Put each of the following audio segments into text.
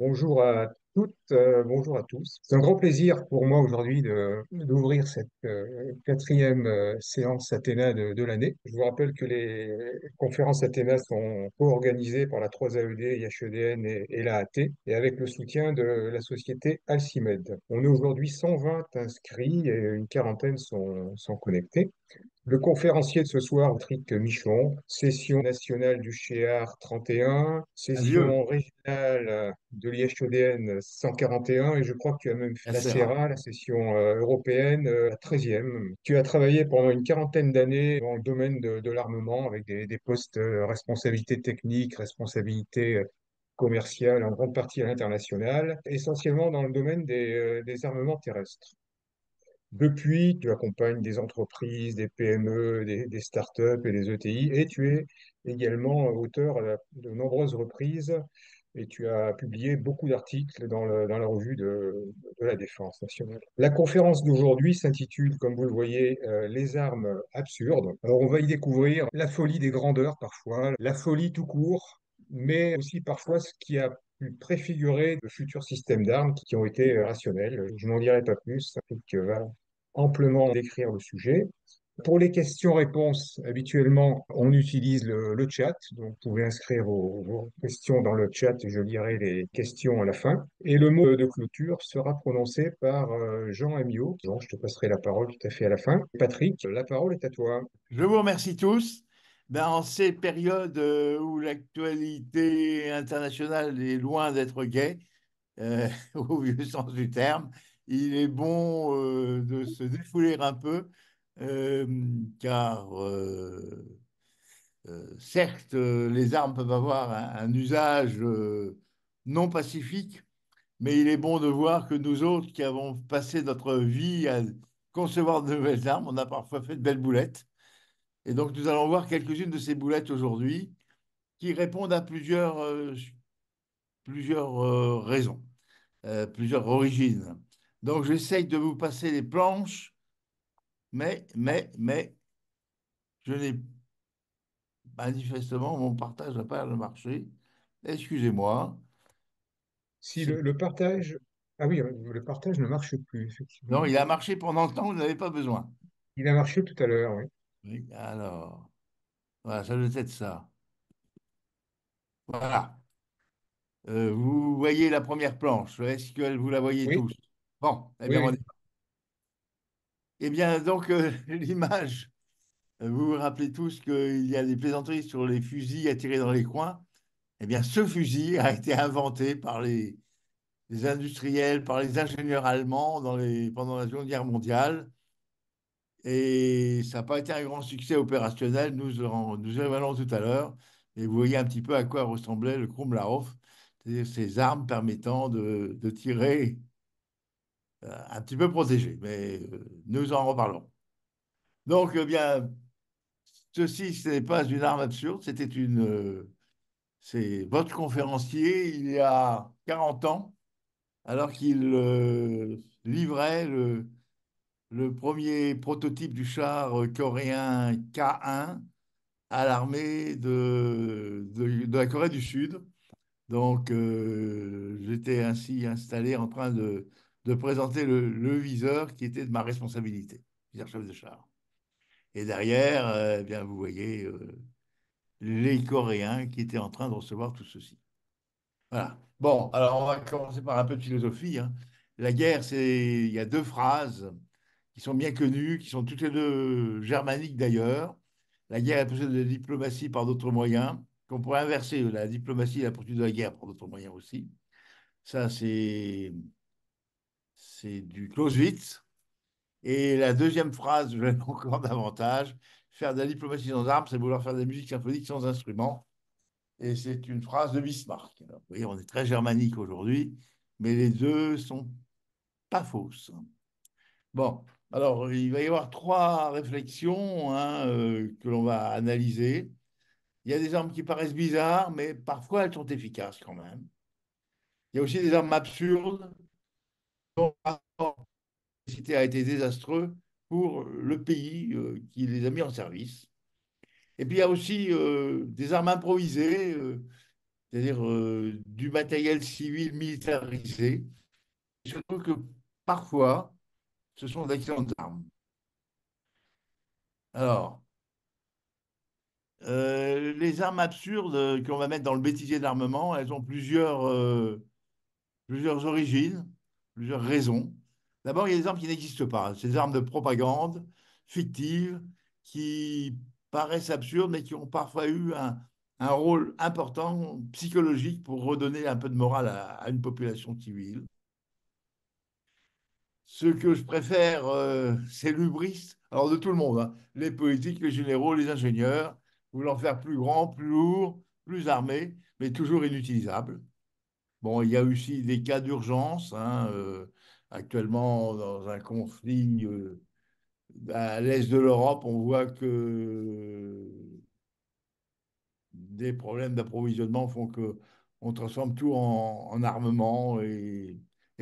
Bonjour à toutes, bonjour à tous. C'est un grand plaisir pour moi aujourd'hui d'ouvrir cette quatrième séance Athéna de l'année. Je vous rappelle que les conférences Athéna sont co-organisées par la 3AED, IHEDN et la AT, et avec le soutien de la société Alcimed. On est aujourd'hui 120 inscrits et une quarantaine sont connectés. Le conférencier de ce soir, Patrick Michon, session nationale du CHEAR 31, Un vieux, session régionale de l'IHEDN 141, et je crois que tu as même fait la la Serra. CERA, la session européenne, la 13e. Tu as travaillé pendant une quarantaine d'années dans le domaine de l'armement avec des postes responsabilité technique, responsabilité commerciale, en grande partie à l'international, essentiellement dans le domaine des armements terrestres. Depuis, tu accompagnes des entreprises, des PME, des startups et des ETI, et tu es également auteur de nombreuses reprises, et tu as publié beaucoup d'articles dans la revue de la Défense nationale. La conférence d'aujourd'hui s'intitule, comme vous le voyez, Les armes absurdes. Alors, on va y découvrir la folie des grandeurs parfois, la folie tout court, mais aussi parfois ce qui a pu préfigurer de futurs systèmes d'armes qui ont été rationnels. Je n'en dirai pas plus, Patrick va amplement décrire le sujet. Pour les questions-réponses, habituellement, on utilise le chat. Donc, vous pouvez inscrire vos questions dans le chat et je lirai les questions à la fin. Et le mot de clôture sera prononcé par Jean Amiot. Jean, je te passerai la parole tout à fait à la fin. Patrick, la parole est à toi. Je vous remercie tous. Ben, en ces périodes où l'actualité internationale est loin d'être gaie, au vieux sens du terme, il est bon de se défouler un peu, car certes, les armes peuvent avoir un usage non pacifique, mais il est bon de voir que nous autres qui avons passé notre vie à concevoir de nouvelles armes, on a parfois fait de belles boulettes. Et donc, nous allons voir quelques-unes de ces boulettes aujourd'hui qui répondent à plusieurs raisons, plusieurs origines. Donc, j'essaye de vous passer les planches, mais, je n'ai manifestement, mon partage n'a pas marché. Excusez-moi. Si C'est- le partage... Ah oui, le partage ne marche plus, Non, effectivement. il a marché pendant le temps où vous n'avez pas besoin. Il a marché tout à l'heure, oui. Oui, alors, voilà, ça doit être ça. Voilà. Vous voyez la première planche. Est-ce que vous la voyez Oui, tous? Bon, eh oui, bien, oui. eh bien, donc, l'image, vous vous rappelez tous qu'il y a des plaisanteries sur les fusils à tirer dans les coins. Eh bien, ce fusil a été inventé par les industriels, par les ingénieurs allemands pendant la Seconde Guerre mondiale. Et ça n'a pas été un grand succès opérationnel. Nous y revenons tout à l'heure. Et vous voyez un petit peu à quoi ressemblait le Krumlauf, c'est-à-dire ces armes permettant de tirer un petit peu protégé. Mais nous en reparlons. Donc, eh bien, ceci, ce n'est pas une arme absurde, c'est votre conférencier, il y a 40 ans, alors qu'il livrait le premier prototype du char coréen K1 à l'armée de la Corée du Sud. Donc, j'étais ainsi installé en train de présenter le viseur qui était de ma responsabilité, viseur chef de char. Et derrière, eh bien, vous voyez les Coréens qui étaient en train de recevoir tout ceci. Voilà. Bon, alors on va commencer par un peu de philosophie, hein. La guerre, il y a deux phrases qui sont bien connues, qui sont toutes les deux germaniques d'ailleurs. La guerre est la poursuite de la diplomatie par d'autres moyens, qu'on pourrait inverser, la diplomatie et la poursuite de la guerre par d'autres moyens aussi. Ça, c'est du Clausewitz. Et la deuxième phrase, je l'aime encore davantage. Faire de la diplomatie sans armes, c'est vouloir faire de la musique symphonique sans instrument. Et c'est une phrase de Bismarck. Alors, vous voyez, on est très germanique aujourd'hui, mais les deux sont pas fausses. Bon, alors il va y avoir trois réflexions, hein, que l'on va analyser. Il y a des armes qui paraissent bizarres, mais parfois elles sont efficaces quand même. Il y a aussi des armes absurdes dont le rapport a été désastreux pour le pays qui les a mis en service. Et puis il y a aussi des armes improvisées c'est-à-dire du matériel civil militarisé. Je trouve que parfois, ce sont d'excellentes armes. Alors, les armes absurdes qu'on va mettre dans le bêtisier de l'armement, elles ont plusieurs origines, plusieurs raisons. D'abord, il y a des armes qui n'existent pas. Ces armes de propagande fictives qui paraissent absurdes, mais qui ont parfois eu un rôle important psychologique pour redonner un peu de morale à une population civile. Ce que je préfère, c'est l'hubris, alors de tout le monde, hein. Les politiques, les généraux, les ingénieurs, voulant faire plus grand, plus lourd, plus armé, mais toujours inutilisable. Bon, il y a aussi des cas d'urgence, hein, actuellement, dans un conflit à l'est de l'Europe, on voit que des problèmes d'approvisionnement font que on transforme tout en armement et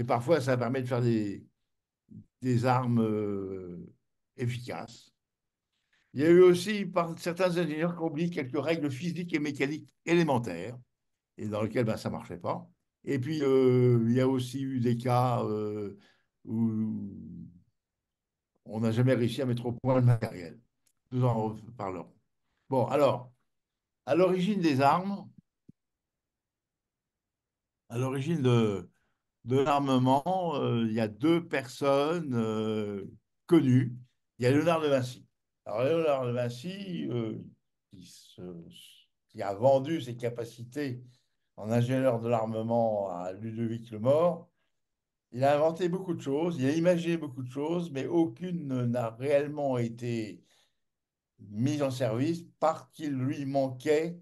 parfois ça permet de faire des armes efficaces. Il y a eu aussi par certains ingénieurs qui ont oublié quelques règles physiques et mécaniques élémentaires et dans lesquelles ben, ça ne marchait pas. Et puis, il y a aussi eu des cas où on n'a jamais réussi à mettre au point le matériel. Nous en reparlerons. Bon, alors, à l'origine des armes, à l'origine de l'armement, il y a deux personnes connues. Il y a Léonard de Vinci. Alors, Léonard de Vinci, qui, se- qui a vendu ses capacités en ingénieur de l'armement à Ludovic le Mort, il a inventé beaucoup de choses, il a imaginé beaucoup de choses, mais aucune n'a réellement été mise en service parce qu'il lui manquait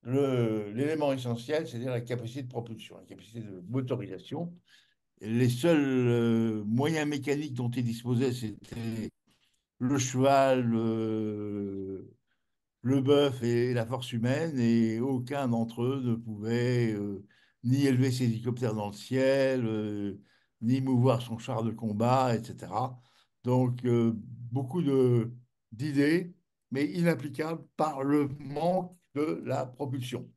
l'élément essentiel, c'est-à-dire la capacité de propulsion, la capacité de motorisation. Les seuls moyens mécaniques dont il disposait, c'était le cheval, le bœuf et la force humaine, et aucun d'entre eux ne pouvait ni élever ses hélicoptères dans le ciel, ni mouvoir son char de combat, etc. Donc, beaucoup d'idées, mais inapplicables par le manque de la propulsion.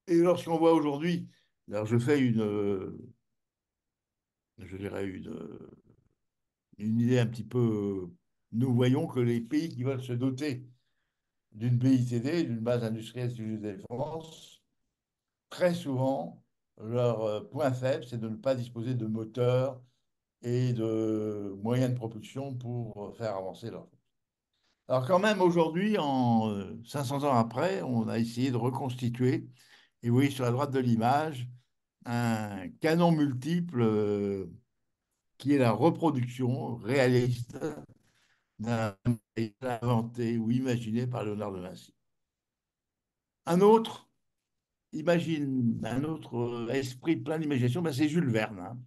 Et lorsqu'on voit aujourd'hui, alors je fais je dirais une idée un petit peu, nous voyons que les pays qui veulent se doter d'une BITD, d'une base industrielle civile de défense, très souvent, leur point faible, c'est de ne pas disposer de moteurs et de moyens de propulsion pour faire avancer leur. Alors quand même, aujourd'hui, en 500 ans après, on a essayé de reconstituer, et vous voyez sur la droite de l'image, un canon multiple qui est la reproduction réaliste d'un inventé ou imaginé par Léonard de Vinci. Un autre, un autre esprit plein d'imagination, ben c'est Jules Verne, hein.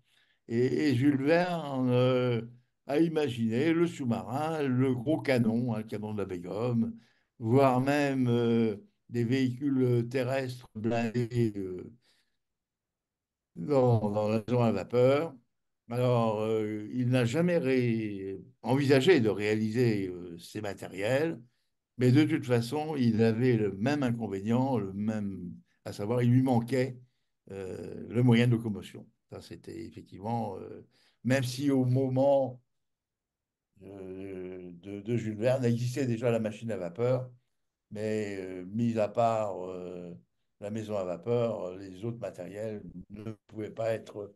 Et Jules Verne a imaginé le sous-marin, le gros canon, hein, le canon de la Bégomme, voire même des véhicules terrestres blindés dans la maison à vapeur. Alors, il n'a jamais envisagé de réaliser ces matériels. Mais de toute façon, il avait le même inconvénient, à savoir, il lui manquait le moyen de locomotion. Ça, c'était effectivement, même si au moment de Jules Verne existait déjà la machine à vapeur, mais mis à part la maison à vapeur, les autres matériels ne pouvaient pas être.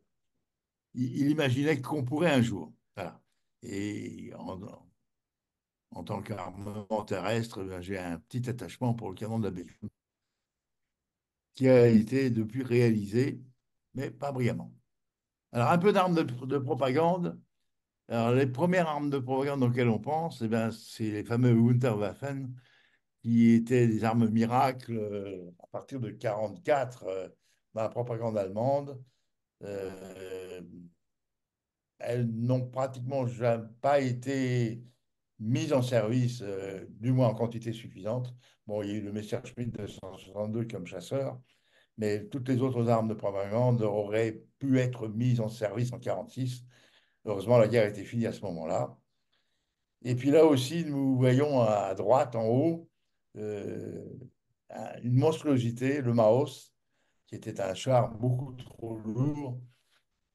Il imaginait qu'on pourrait un jour. Voilà. Et en tant qu'armement terrestre, ben, j'ai un petit attachement pour le canon de la Belgique, qui a été depuis réalisé, mais pas brillamment. Alors, un peu d'armes de propagande. Alors, les premières armes de propagande auxquelles on pense, eh ben, c'est les fameux Wunderwaffen, qui étaient des armes miracles à partir de 1944 dans la propagande allemande. Euh, Elles n'ont pratiquement jamais pas été mises en service, du moins en quantité suffisante. Bon, il y a eu le Messerschmitt 262 comme chasseur, mais toutes les autres armes de propagande auraient pu être mises en service en 1946. Heureusement, la guerre était finie à ce moment-là. Et puis là aussi, nous voyons à droite, en haut, euh, une monstruosité, le Maus, qui était un char beaucoup trop lourd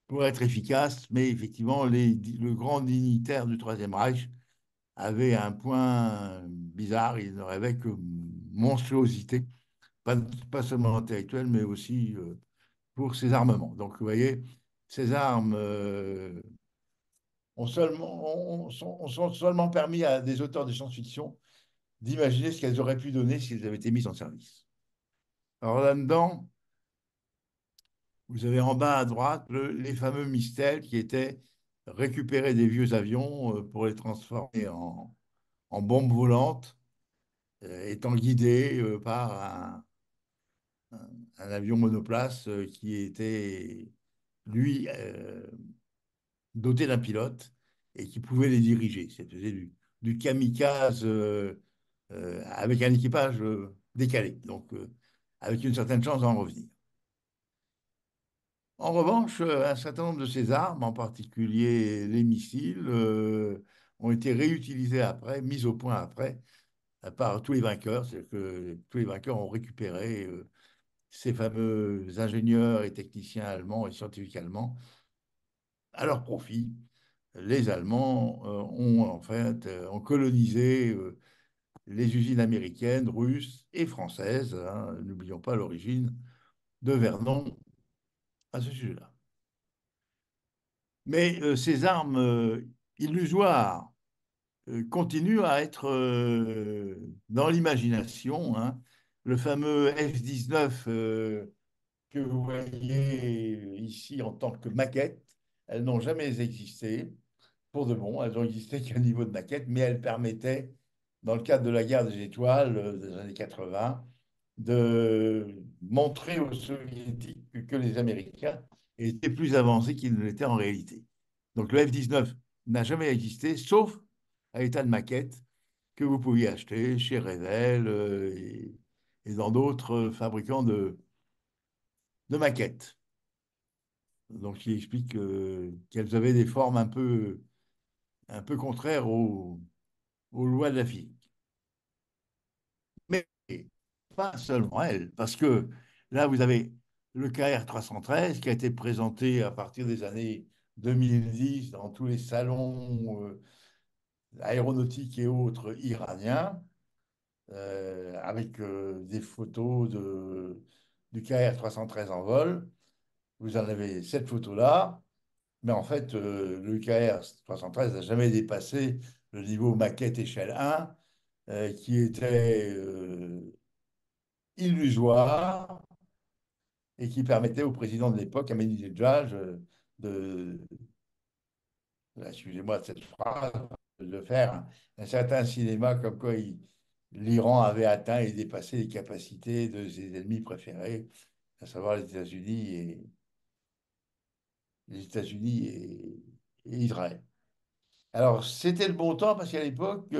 pour être efficace, mais effectivement, le grand dignitaire du Troisième Reich avait un point bizarre, il ne rêvait que monstruosité, pas, pas seulement intellectuelle, mais aussi pour ses armements. Donc, vous voyez, ces armes sont seulement permis à des auteurs de science-fiction d'imaginer ce qu'elles auraient pu donner si elles avaient été mises en service. Alors là-dedans, vous avez en bas à droite les fameux Mistels qui étaient récupérer des vieux avions pour les transformer en bombes volantes, étant guidés par un avion monoplace qui était, lui, doté d'un pilote et qui pouvait les diriger. C'était du kamikaze avec un équipage décalé, donc avec une certaine chance d'en revenir. En revanche, un certain nombre de ces armes, en particulier les missiles, ont été réutilisés après, mis au point après, par tous les vainqueurs. C'est-à-dire que tous les vainqueurs ont récupéré ces fameux ingénieurs et techniciens allemands et scientifiques allemands à leur profit. Les Allemands ont en fait ont colonisé les usines américaines, russes et françaises, hein, n'oublions pas l'origine de Vernon à ce sujet-là. Mais ces armes illusoires continuent à être dans l'imagination, hein. Le fameux F-19 que vous voyez ici en tant que maquette, elles n'ont jamais existé pour de bon. Elles ont existé qu'à niveau de maquette, mais elles permettaient, dans le cadre de la guerre des étoiles des années 80, de montrer aux Soviétiques que les Américains étaient plus avancés qu'ils ne l'étaient en réalité. Donc le F-19 n'a jamais existé, sauf à l'état de maquette que vous pouviez acheter chez Revell et dans d'autres fabricants de maquettes. Donc, il explique qu'elles avaient des formes un peu contraires aux lois de la physique. Mais pas seulement elles, parce que là, vous avez le KR 313 qui a été présenté à partir des années 2010 dans tous les salons aéronautiques et autres iraniens, avec des photos du KR 313 en vol. Vous en avez cette photo-là. Mais en fait, le KR 313 n'a jamais dépassé le niveau maquette échelle 1, qui était illusoire et qui permettait au président de l'époque, Ahmadinejad, de, excusez-moi de cette phrase, de faire un certain cinéma comme quoi l'Iran avait atteint et dépassé les capacités de ses ennemis préférés, à savoir les États-Unis et Israël. Alors, c'était le bon temps parce qu'à l'époque,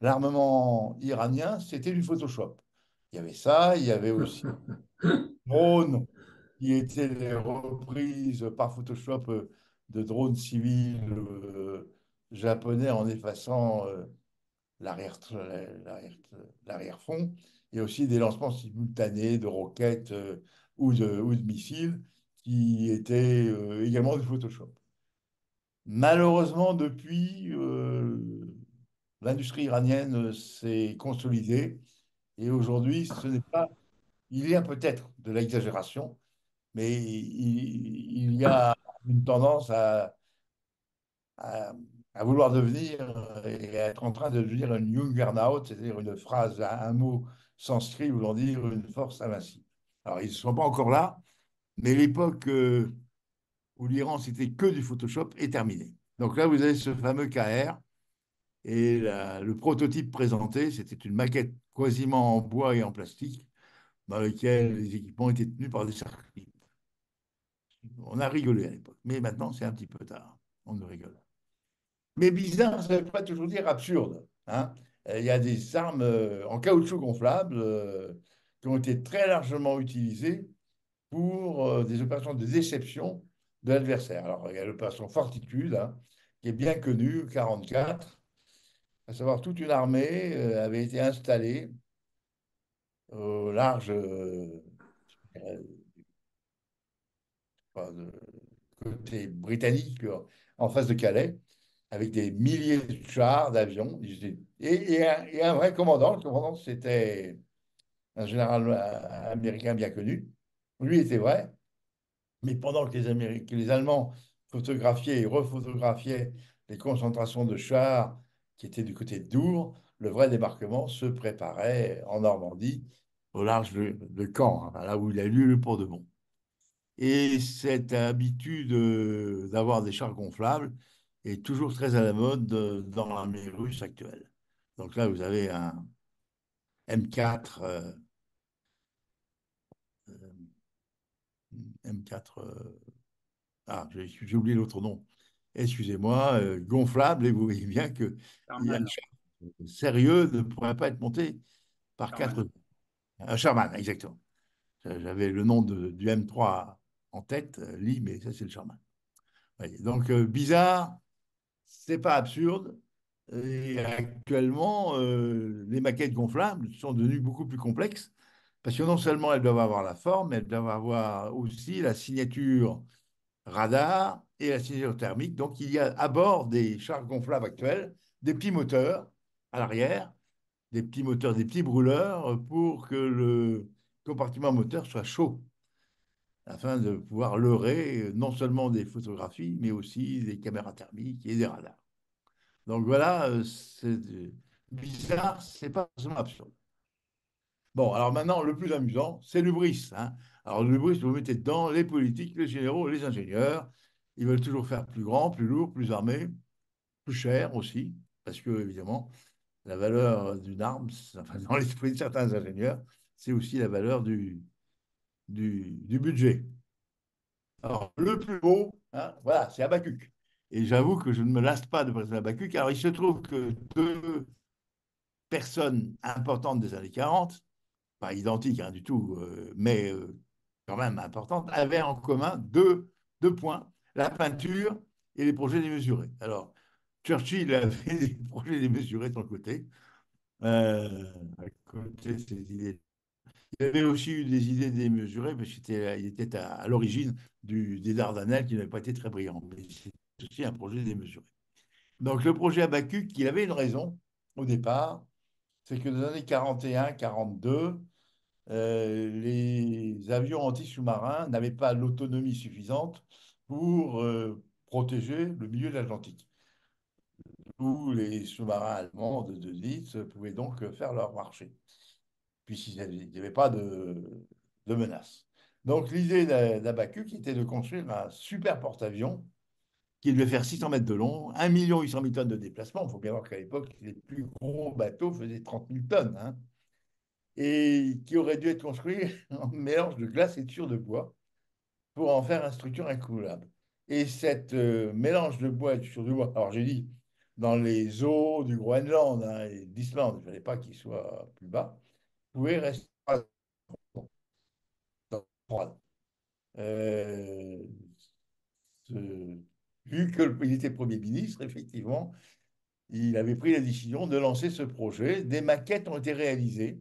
l'armement iranien, c'était du Photoshop. Il y avait ça, il y avait aussi drones qui étaient les reprises par Photoshop de drones civils japonais en effaçant l'arrière, l'arrière, l'arrière-fond, et aussi des lancements simultanés de roquettes ou de missiles qui étaient également du Photoshop. Malheureusement, depuis, l'industrie iranienne s'est consolidée et aujourd'hui, ce n'est pas. Il y a peut-être de l'exagération, mais il y a une tendance à, à vouloir devenir et à être en train de devenir une Juggernaut, c'est-à-dire une phrase, un mot sanskrit voulant dire une force invincible. Alors, ils ne sont pas encore là, mais l'époque où l'Iran, c'était que du Photoshop est terminée. Donc là, vous avez ce fameux KR. Et le prototype présenté, c'était une maquette quasiment en bois et en plastique, dans lequel les équipements étaient tenus par des circuits. On a rigolé à l'époque, mais maintenant c'est un petit peu tard. On ne rigole. Mais bizarre, ça ne veut pas toujours dire absurde, hein. Il y a des armes en caoutchouc gonflable qui ont été très largement utilisées pour des opérations de déception de l'adversaire. Alors, il y a l'opération Fortitude, hein, qui est bien connue, 44, à savoir toute une armée avait été installée au large, de côté britannique, en face de Calais, avec des milliers de chars, d'avions, et un vrai commandant. Le commandant, c'était un général américain bien connu. Lui était vrai, mais pendant que que les Allemands photographiaient et refotographiaient les concentrations de chars qui étaient du côté de Dour, le vrai débarquement se préparait en Normandie, au large de Caen, hein, là où il a eu lieu pour de bon. Et cette habitude d'avoir des chars gonflables est toujours très à la mode dans l'armée russe actuelle. Donc là, vous avez un M4, euh, M4, j'ai oublié l'autre nom. Excusez-moi, gonflable, et vous voyez bien que un Sherman. char sérieux ne pourrait pas être monté par Sherman. quatre. Un Sherman, exactement. J'avais le nom du M3 en tête, Lee, mais ça, c'est le Sherman. Voyez. Donc, bizarre, c'est pas absurde. Et actuellement, les maquettes gonflables sont devenues beaucoup plus complexes parce que non seulement elles doivent avoir la forme, elles doivent avoir aussi la signature radar et la signature thermique. Donc, il y a à bord des chars gonflables actuels des petits moteurs à l'arrière, des petits moteurs, des petits brûleurs pour que le compartiment moteur soit chaud afin de pouvoir leurrer non seulement des photographies, mais aussi des caméras thermiques et des radars. Donc voilà, c'est bizarre, c'est pas forcément absurde. Bon, alors maintenant, le plus amusant, c'est l'hubris, hein. Alors l'hubris, vous mettez dedans les politiques, les généraux, les ingénieurs. Ils veulent toujours faire plus grand, plus lourd, plus armé, plus cher aussi, parce que évidemment, la valeur d'une arme, enfin, dans l'esprit de certains ingénieurs, c'est aussi la valeur du budget. Alors, le plus beau, hein, voilà, c'est Habakkuk. Et j'avoue que je ne me lasse pas de présenter Habakkuk. Alors, il se trouve que deux personnes importantes des années 40, pas identiques hein, du tout, mais quand même importantes, avaient en commun deux points, la peinture et les projets démesurés. Alors, Churchill avait des projets démesurés de son côté, à côté de ses idées. Il avait aussi eu des idées démesurées, parce qu'il était à l'origine des Dardanelles qui n'avaient pas été très brillants. Mais c'est aussi un projet démesuré. Donc, le projet Habakkuk, il avait une raison au départ, c'est que dans les années 41, 42, les avions anti-sous-marins n'avaient pas l'autonomie suffisante pour protéger le milieu de l'Atlantique, où les sous-marins allemands de 10 pouvaient donc faire leur marché, puisqu'il n'y avait pas de menace. Donc l'idée d'Abacu, qui était de construire un super porte-avions qui devait faire 600 mètres de long, 1 800 000 tonnes de déplacement. Il faut bien voir qu'à l'époque, les plus gros bateaux faisaient 30 000 tonnes, hein, et qui aurait dû être construit en mélange de glace et de de bois pour en faire une structure incoulable. Et cette mélange de bois et de de bois, alors j'ai dit dans les eaux du Groenland hein, et d'Islande, il ne fallait pas qu'il soit plus bas, pouvait rester froide. Euh, Vu qu'il était Premier ministre, effectivement, il avait pris la décision de lancer ce projet. Des maquettes ont été réalisées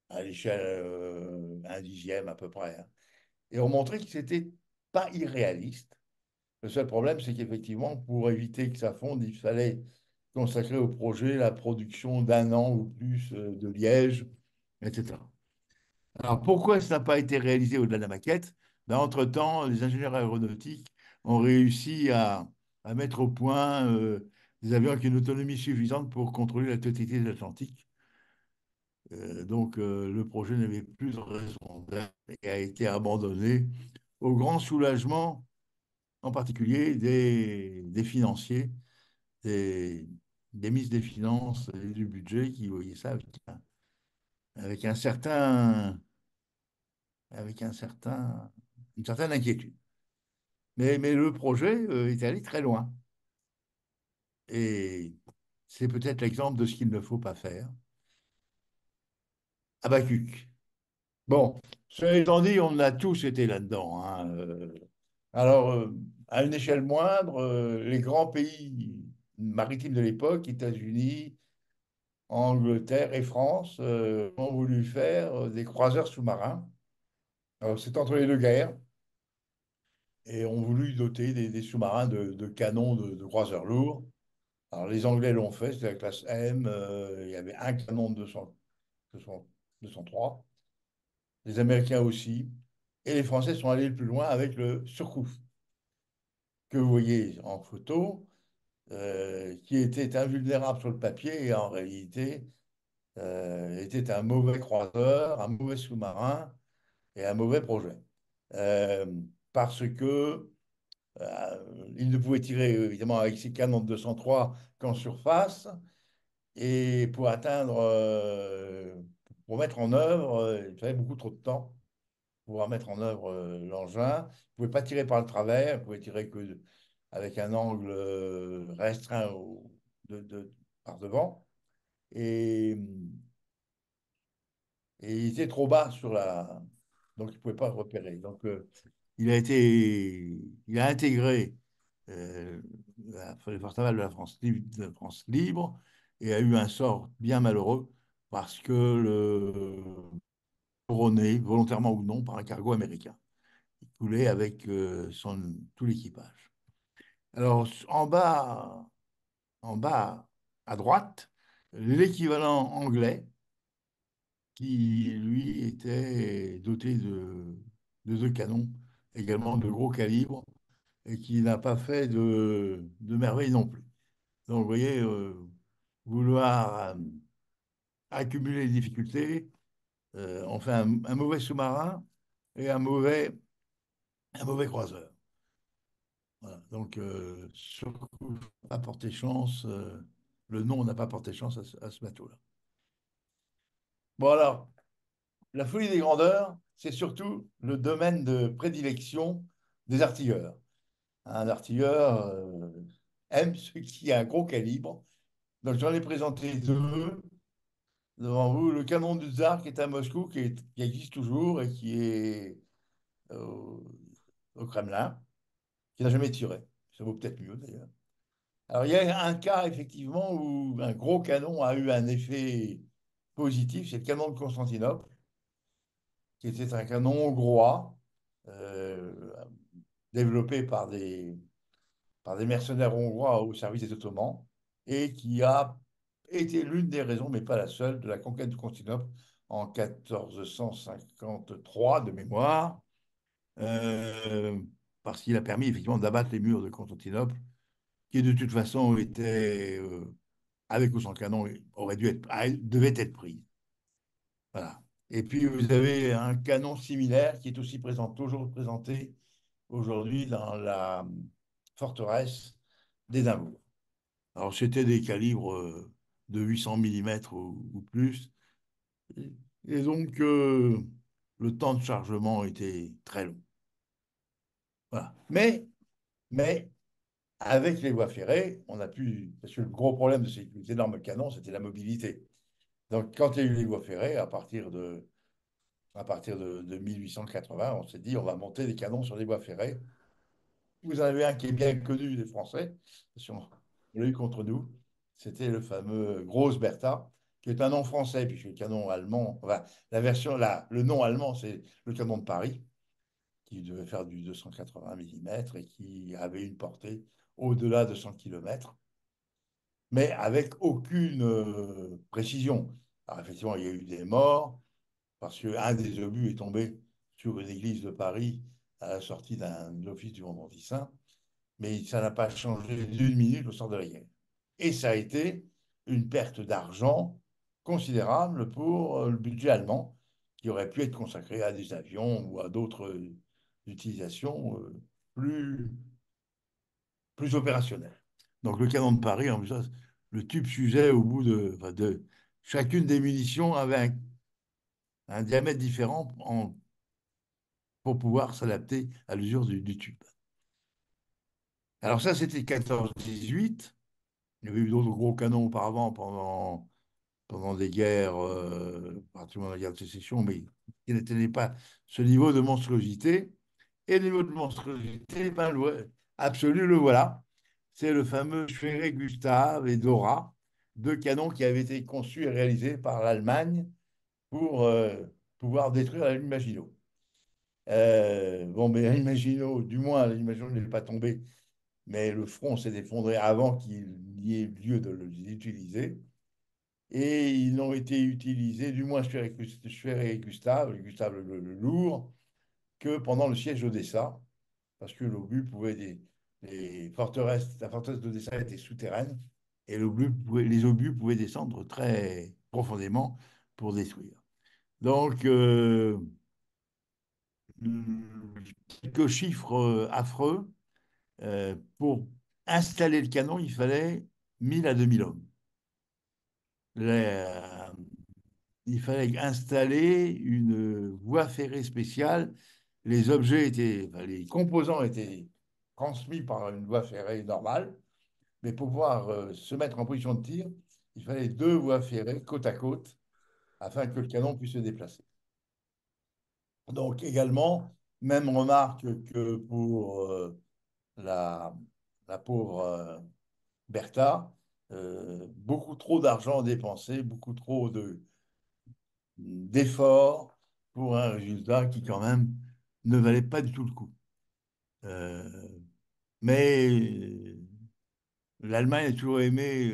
à l'échelle 1/10 à peu près, hein, et ont montré que c'était pas irréaliste. Le seul problème, c'est qu'effectivement, pour éviter que ça fonde, il fallait consacrer au projet la production d'1 an ou plus de liège, etc. Alors, pourquoi ça n'a pas été réalisé au-delà de la maquette? Ben, entre-temps, les ingénieurs aéronautiques ont réussi à mettre au point des avions avec une autonomie suffisante pour contrôler la totalité de l'Atlantique. Donc, le projet n'avait plus de raison d'être et a été abandonné au grand soulagement, en particulier des financiers, des, des ministres des Finances et du budget qui voyaient ça avec un certain, avec un certain, une certaine inquiétude. Mais le projet est allé très loin. Et c'est peut-être l'exemple de ce qu'il ne faut pas faire. Habakkuk. Bon, cela étant dit, on a tous été là-dedans, hein. Alors, à une échelle moindre, les grands pays maritimes de l'époque, États-Unis, Angleterre et France ont voulu faire des croiseurs sous-marins. Alors, c'est entre les deux guerres et ont voulu doter des sous-marins de canons de croiseurs lourds. Alors, les Anglais l'ont fait, c'était la classe M. Il y avait un canon de 200, 200, 203. Les Américains aussi. Et les Français sont allés le plus loin avec le Surcouf, que vous voyez en photo, qui était invulnérable sur le papier et en réalité était un mauvais croiseur, un mauvais sous-marin et un mauvais projet. Euh, Parce que il ne pouvait tirer évidemment avec ses canons de 203 qu'en surface et pour atteindre, pour mettre en œuvre, il fallait beaucoup trop de temps pour pouvoir mettre en œuvre l'engin. Vous ne pouvez pas tirer par le travers, vous pouvez tirer que avec un angle restreint par devant. Et, et il était trop bas sur la. Donc, il ne pouvait pas repérer. Donc, il a intégré les forces navales de la France libre et a eu un sort bien malheureux parce que couronné, volontairement ou non, par un cargo américain. Il coulait avec tout l'équipage. Alors, en bas à droite, l'équivalent anglais qui, lui, était doté de deux canons, également de gros calibre, et qui n'a pas fait de merveille non plus. Donc, vous voyez, vouloir accumuler les difficultés, on fait un mauvais sous-marin et un mauvais croiseur. Voilà. Donc, surtout, pas porté chance, le nom n'a pas porté chance à ce bateau-là. Bon, alors, la folie des grandeurs, c'est surtout le domaine de prédilection des artilleurs. Un artilleur aime ce qui a un gros calibre. Donc, j'en ai présenté deux devant vous. Le canon du Tsar qui est à Moscou, qui existe toujours et qui est au, au Kremlin, qui n'a jamais tiré. Ça vaut peut-être mieux d'ailleurs. Alors, il y a un cas effectivement où un gros canon a eu un effet positif, c'est le canon de Constantinople, qui était un canon hongrois euh, développé par des mercenaires hongrois au service des Ottomans et qui a été l'une des raisons, mais pas la seule, de la conquête de Constantinople en 1453 de mémoire, euh, parce qu'il a permis effectivement d'abattre les murs de Constantinople, qui de toute façon étaient, avec ou sans canon, aurait dû être, devait être prise. Voilà. Et puis vous avez un canon similaire qui est aussi présent, toujours présenté aujourd'hui dans la forteresse d'Édimbourg. Alors c'était des calibres de 800 millimètres ou plus. Et, et donc le temps de chargement était très long. Voilà. Mais avec les voies ferrées, on a pu, parce que le gros problème de ces énormes canons, c'était la mobilité. Donc, quand il y a eu les voies ferrées, à partir de 1880, on s'est dit, on va monter des canons sur les voies ferrées. Vous en avez un qui est bien connu des Français, parce qu'on l'a eu contre nous, c'était le fameux Gross Bertha, qui est un nom français, puisque le canon allemand, enfin, le nom allemand, c'est le canon de Paris, qui devait faire du 280 millimètres et qui avait une portée au-delà de 100 kilomètres, mais avec aucune précision. Alors, effectivement, il y a eu des morts, parce qu'un des obus est tombé sur une église de Paris à la sortie d'un office du Vendredi Saint, mais ça n'a pas changé d'une minute au sort de la guerre. Et ça a été une perte d'argent considérable pour le budget allemand, qui aurait pu être consacré à des avions ou à d'autres utilisations plus, plus opérationnelles. Donc le canon de Paris, en plus, le tube fusait au bout enfin, de chacune des munitions avait un diamètre différent pour pouvoir s'adapter à l'usure du tube. Alors ça, c'était 14-18. Il y avait eu d'autres gros canons auparavant pendant des guerres, particulièrement la guerre de sécession, mais qui n'atteignaient pas ce niveau de monstruosité. Et le niveau de monstruosité, ben, absolu, le voilà. C'est le fameux Schwerer Gustave et Dora, deux canons qui avaient été conçus et réalisés par l'Allemagne pour pouvoir détruire la lune Maginot. Bon, mais la lune Maginot, du moins, la lune Maginot n'est pas tombée, mais le front s'est effondré avant qu'il y ait lieu de les utiliser. Et ils n'ont été utilisés, du moins Schwerer et Gustave, Gustave le lourd, que pendant le siège d'Odessa, parce que l'obus pouvait les forteresses, la forteresse d'Odessa était souterraine, et les obus pouvaient descendre très profondément pour détruire. Donc, quelques chiffres affreux. Pour installer le canon, il fallait 1000 à 2000 hommes. Les- il fallait installer une voie ferrée spéciale. Enfin, les composants étaient transmis par une voie ferrée normale, mais pour pouvoir se mettre en position de tir, il fallait deux voies ferrées côte à côte afin que le canon puisse se déplacer. Donc également, même remarque que pour la, la pauvre Bertha, beaucoup trop d'argent dépensé, beaucoup trop d'efforts pour un résultat qui quand même ne valait pas du tout le coup. Euh, mais l'Allemagne a toujours aimé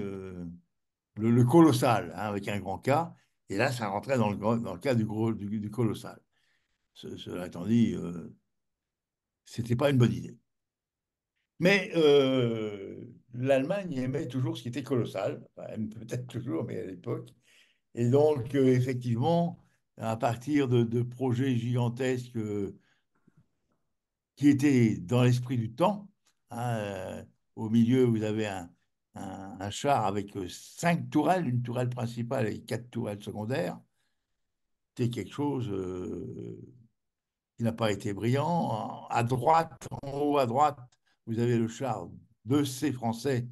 le colossal, hein, avec un grand K, et là, ça rentrait dans le cas du colossal. Cela étant dit, c'était pas une bonne idée. Mais l'Allemagne aimait toujours ce qui était colossal, enfin, aime peut-être toujours, mais à l'époque. Et donc, effectivement, à partir de projets gigantesques qui étaient dans l'esprit du temps, hein, au milieu, vous avez un char avec cinq tourelles, une tourelle principale et quatre tourelles secondaires. C'est quelque chose qui n'a pas été brillant. À droite, en haut à droite, vous avez le char 2C français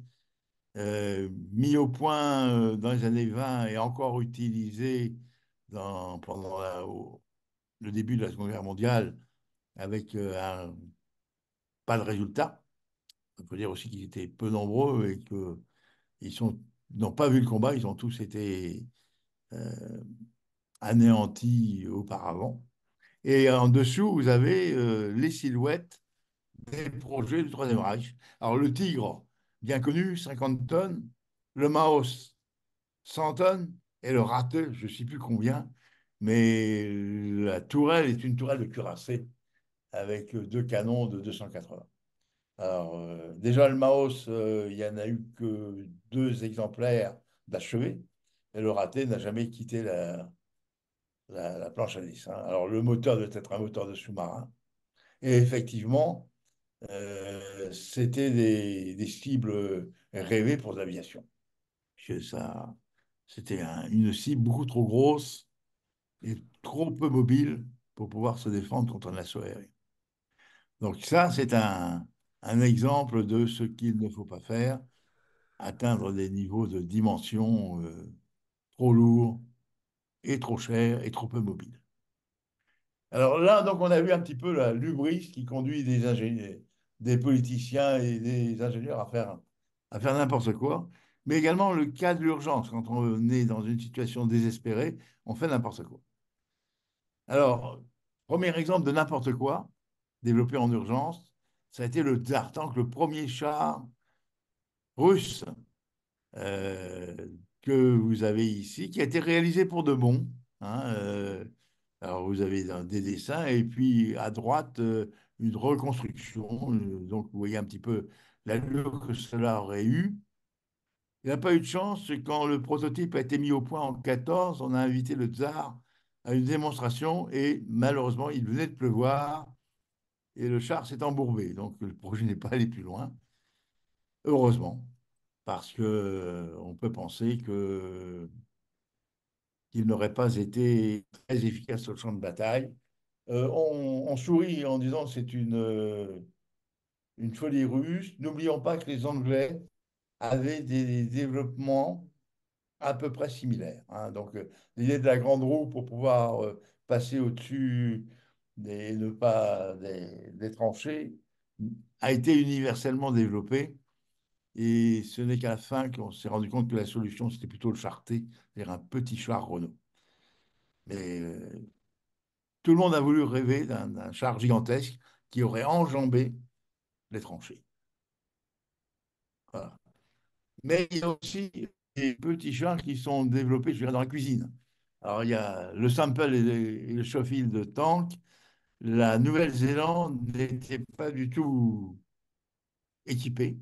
mis au point dans les années 20 et encore utilisé pendant le début de la Seconde Guerre mondiale avec pas de résultat. Il faut dire aussi qu'ils étaient peu nombreux et qu'ils n'ont pas vu le combat, ils ont tous été euh, anéantis auparavant. Et en dessous, vous avez les silhouettes des projets du Troisième Reich. Alors le Tigre, bien connu, 50 tonnes, le Maos, 100 tonnes, et le Ratte, je ne sais plus combien, mais la tourelle est une tourelle de cuirassé avec deux canons de 280. Alors, déjà, le Maos, il n'y en a eu que deux exemplaires d'achevés, et le Raté n'a jamais quitté la planche à 10, hein. Alors, le moteur doit être un moteur de sous-marin. Et effectivement, c'était des cibles rêvées pour l'aviation. C'était une cible beaucoup trop grosse et trop peu mobile pour pouvoir se défendre contre un assaut aérien. Donc ça, c'est un exemple de ce qu'il ne faut pas faire, atteindre des niveaux de dimension trop lourds et trop chers et trop peu mobiles. Alors là, donc, on a vu un petit peu la lubris qui conduit des ingénieurs, des politiciens et des ingénieurs à faire n'importe quoi, mais également le cas de l'urgence. Quand on est dans une situation désespérée, on fait n'importe quoi. Alors, premier exemple de n'importe quoi développé en urgence, ça a été le Tsar Tank, le premier char russe euh, que vous avez ici, qui a été réalisé pour de bon, hein, alors vous avez des dessins et puis à droite une reconstruction. Donc vous voyez un petit peu l'allure que cela aurait eu. Il n'a pas eu de chance. Quand le prototype a été mis au point en 14, on a invité le tsar à une démonstration et malheureusement il venait de pleuvoir et le char s'est embourbé. Donc le projet n'est pas allé plus loin. Heureusement, parce que on peut penser qu'il n'aurait pas été très efficace sur le champ de bataille. On sourit en disant que c'est une folie russe. N'oublions pas que les Anglais avaient des développements à peu près similaires, hein. Donc, l'idée de la grande roue pour pouvoir passer au-dessus ne pas, des tranchées a été universellement développée. Et ce n'est qu'à la fin qu'on s'est rendu compte que la solution, c'était plutôt le charter, c'est-à-dire un petit char Renault. Mais tout le monde a voulu rêver d'un char gigantesque qui aurait enjambé les tranchées. Voilà. Mais il y a aussi des petits chars qui sont développés, je dirais, dans la cuisine. Alors, il y a le Sample et le Schofield Tank. La Nouvelle-Zélande n'était pas du tout équipée.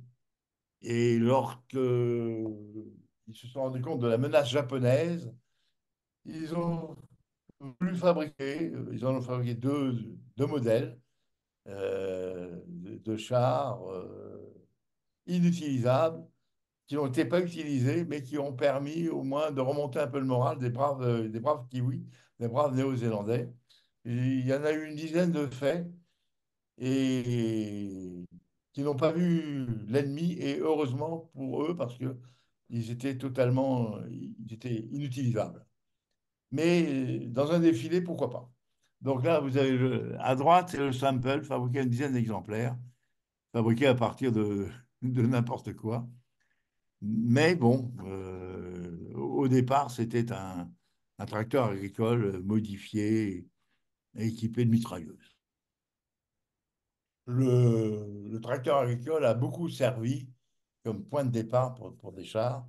Et lorsqu'ils se sont rendus compte de la menace japonaise, ils ont voulu fabriquer, ils en ont fabriqué deux modèles de chars inutilisables qui n'ont été pas utilisés, mais qui ont permis au moins de remonter un peu le moral des braves Kiwis, des braves Néo-Zélandais. Il y en a eu une dizaine de faits et qui n'ont pas vu l'ennemi, et heureusement pour eux, parce que ils étaient inutilisables. Mais dans un défilé, pourquoi pas? Donc là, vous avez à droite, c'est le sample, fabriqué à une dizaine d'exemplaires, fabriqué à partir de n'importe quoi. Mais bon, au départ, c'était un tracteur agricole modifié et équipé de mitrailleuses. Le tracteur agricole a beaucoup servi comme point de départ pour des chars,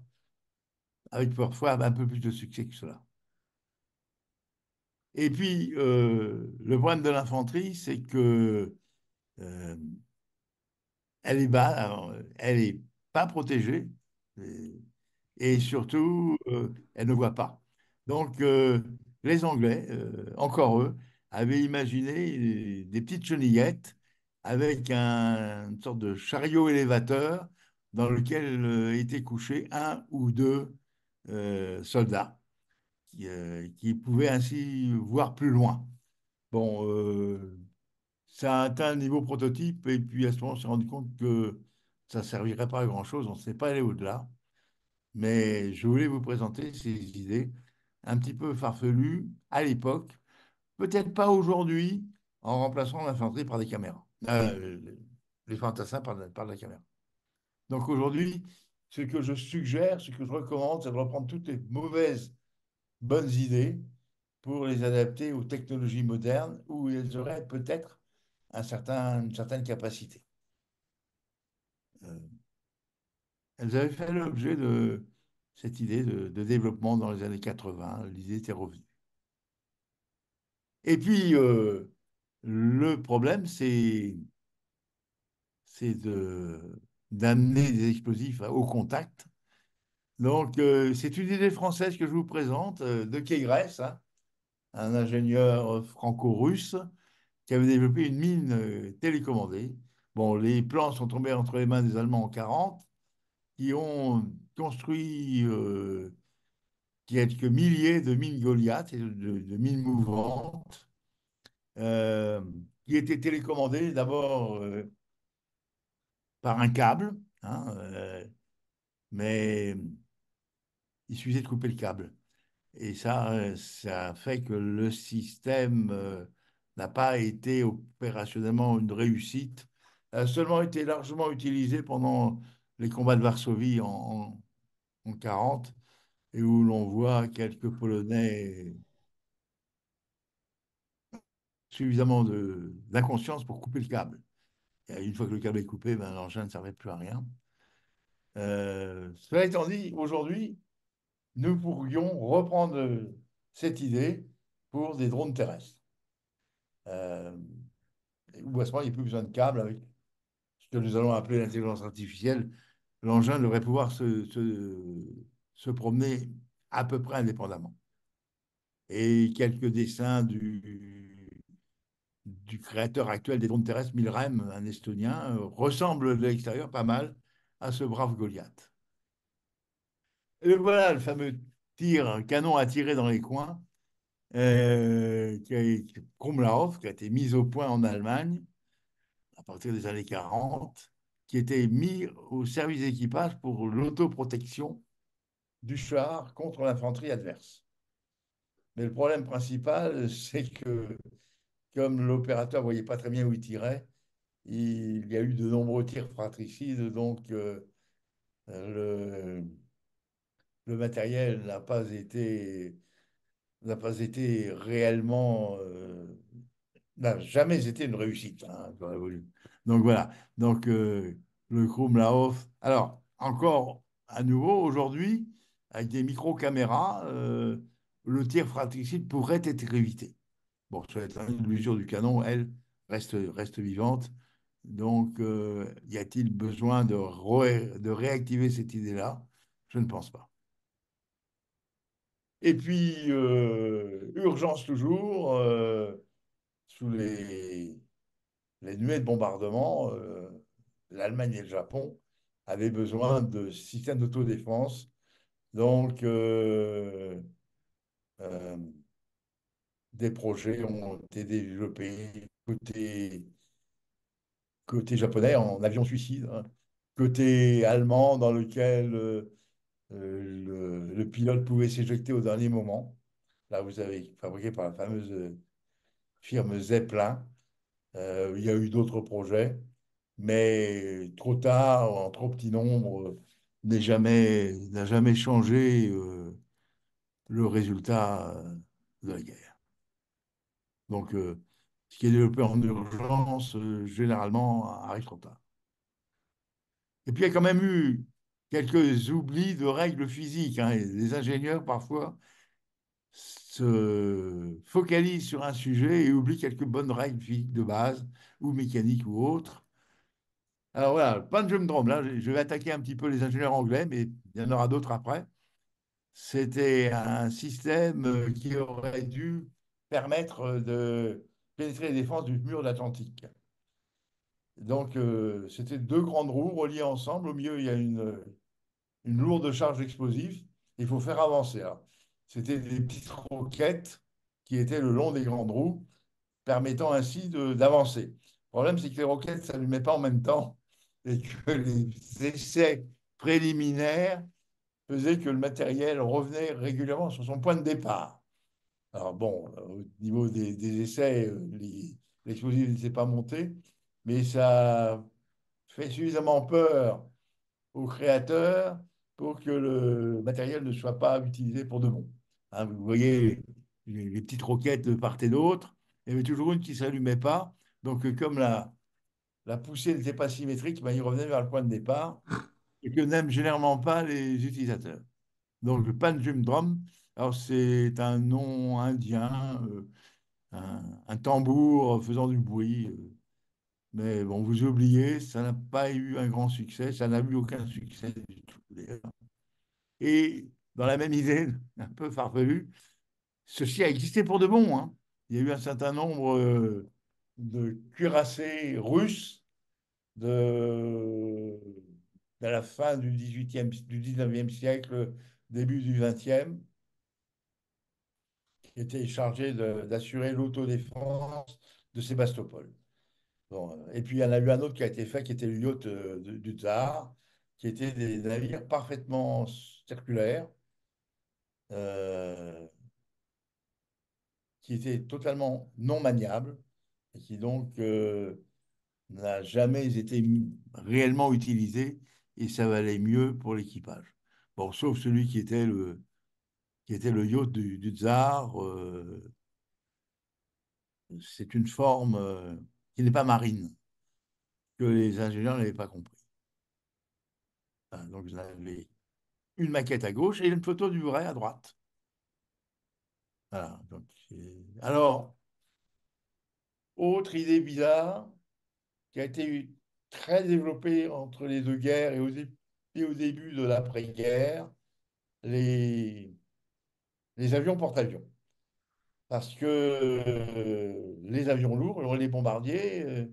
avec parfois un peu plus de succès que cela. Et puis, le problème de l'infanterie, c'est que euh, elle est pas protégée et surtout, elle ne voit pas. Donc, les Anglais, encore eux, avaient imaginé des petites chenillettes avec une sorte de chariot élévateur dans lequel étaient couchés un ou deux soldats qui pouvaient ainsi voir plus loin. Bon, ça a atteint un niveau prototype et puis à ce moment, on s'est rendu compte que ça ne servirait pas à grand-chose, on ne sait pas aller au-delà. Mais je voulais vous présenter ces idées un petit peu farfelues à l'époque, peut-être pas aujourd'hui, en remplaçant l'infanterie par des caméras. Les fantassins par la caméra. Donc aujourd'hui, ce que je suggère, ce que je recommande, c'est de reprendre toutes les mauvaises bonnes idées pour les adapter aux technologies modernes où elles auraient peut-être une certaine capacité. Euh, Elles avaient fait l'objet de cette idée de développement dans les années 80. L'idée était revenue. Et puis, le problème, c'est d'amener des explosifs au contact. Donc, c'est une idée française que je vous présente, de Kegress, hein, un ingénieur franco-russe qui avait développé une mine télécommandée. Bon, les plans sont tombés entre les mains des Allemands en 40, qui ont construit quelques milliers de mines Goliath et de mines mouvantes, euh, qui étaient télécommandées d'abord par un câble, hein, mais il suffisait de couper le câble. Et ça fait que le système n'a pas été opérationnellement une réussite. A seulement été largement utilisé pendant les combats de Varsovie en 40, et où l'on voit quelques Polonais suffisamment d'inconscience pour couper le câble. Et une fois que le câble est coupé, ben, l'engin ne servait plus à rien. Cela étant dit, aujourd'hui, nous pourrions reprendre cette idée pour des drones terrestres. Euh, Où à ce moment, il n'y a plus besoin de câble avec ce que nous allons appeler l'intelligence artificielle. L'engin devrait pouvoir se promener à peu près indépendamment. Et quelques dessins du créateur actuel des drones terrestres, Milrem, un Estonien, ressemblent de l'extérieur pas mal à ce brave Goliath. Et voilà le fameux canon à tirer dans les coins, Krumlauf, qui a été mis au point en Allemagne à partir des années 40, qui était mis au service d'équipage pour l'autoprotection du char contre l'infanterie adverse. Mais le problème principal, c'est que comme l'opérateur ne voyait pas très bien où il tirait, il y a eu de nombreux tirs fratricides, donc le, le matériel n'a pas été réellement, n'a jamais été une réussite, hein, j'aurais voulu. Donc voilà. Donc le Krumlauf. Alors, encore à nouveau, aujourd'hui, avec des micro-caméras, le tir fratricide pourrait être évité. Bon, sur l'usure du canon, elle, reste vivante. Donc, y a-t-il besoin de réactiver cette idée-là? Je ne pense pas. Et puis, urgence toujours, sous les nuées de bombardement, l'Allemagne et le Japon avaient besoin de systèmes d'autodéfense. Donc, euh, des projets ont été développés côté japonais en avion suicide, hein, côté allemand dans lequel le pilote pouvait s'éjecter au dernier moment. Là, vous avez fabriqué par la fameuse firme Zeppelin. Il y a eu d'autres projets, mais trop tard, en trop petit nombre, n'a jamais changé le résultat de la guerre. Donc, ce qui est développé en urgence, généralement, arrive trop tard. Et puis, il y a quand même eu quelques oublis de règles physiques, hein. Les ingénieurs, parfois, se focalisent sur un sujet et oublient quelques bonnes règles physiques de base, ou mécaniques ou autres. Alors voilà, le Panjum Drum, là, je vais attaquer un petit peu les ingénieurs anglais, mais il y en aura d'autres après. C'était un système qui aurait dû permettre de pénétrer les défenses du mur de l'Atlantique. Donc, c'était deux grandes roues reliées ensemble. Au milieu, il y a une lourde charge explosive. Il faut faire avancer. Alors, c'était des petites roquettes qui étaient le long des grandes roues, permettant ainsi d'avancer. Le problème, c'est que les roquettes ne s'allumaient pas en même temps et que les essais préliminaires faisaient que le matériel revenait régulièrement sur son point de départ. Alors bon, au niveau des essais, l'explosif n'était pas monté, mais ça fait suffisamment peur aux créateurs pour que le matériel ne soit pas utilisé pour de bon. Hein, vous voyez les petites roquettes de part et d'autre, il y avait toujours une qui ne s'allumait pas. Donc, comme la poussée n'était pas symétrique, ben, il revenait vers le point de départ, et que n'aiment généralement pas les utilisateurs. Donc, le Panjum Drum, alors c'est un nom indien, un tambour faisant du bruit. Mais bon, vous oubliez, ça n'a pas eu un grand succès, ça n'a eu aucun succès du tout, d'ailleurs. Et dans la même idée, un peu farfelue, ceci a existé pour de bon, hein. Il y a eu un certain nombre de cuirassés russes de, de la fin du 18e, du 19e siècle, début du 20e, qui étaient chargés d'assurer l'autodéfense de Sébastopol. Bon, et puis il y en a eu un autre qui a été fait, qui était le yacht du Tsar, qui était des navires parfaitement circulaires, euh, qui étaient totalement non maniables, et qui donc n'a jamais été réellement utilisé, et ça valait mieux pour l'équipage. Bon, sauf celui qui était le yacht du Tsar, c'est une forme qui n'est pas marine, que les ingénieurs n'avaient pas compris. Hein, donc, vous avez une maquette à gauche et une photo du vrai à droite. Voilà, donc, alors, autre idée bizarre qui a été très développée entre les deux guerres et au début de l'après-guerre, les, les avions porte-avions. Parce que les avions lourds, les bombardiers,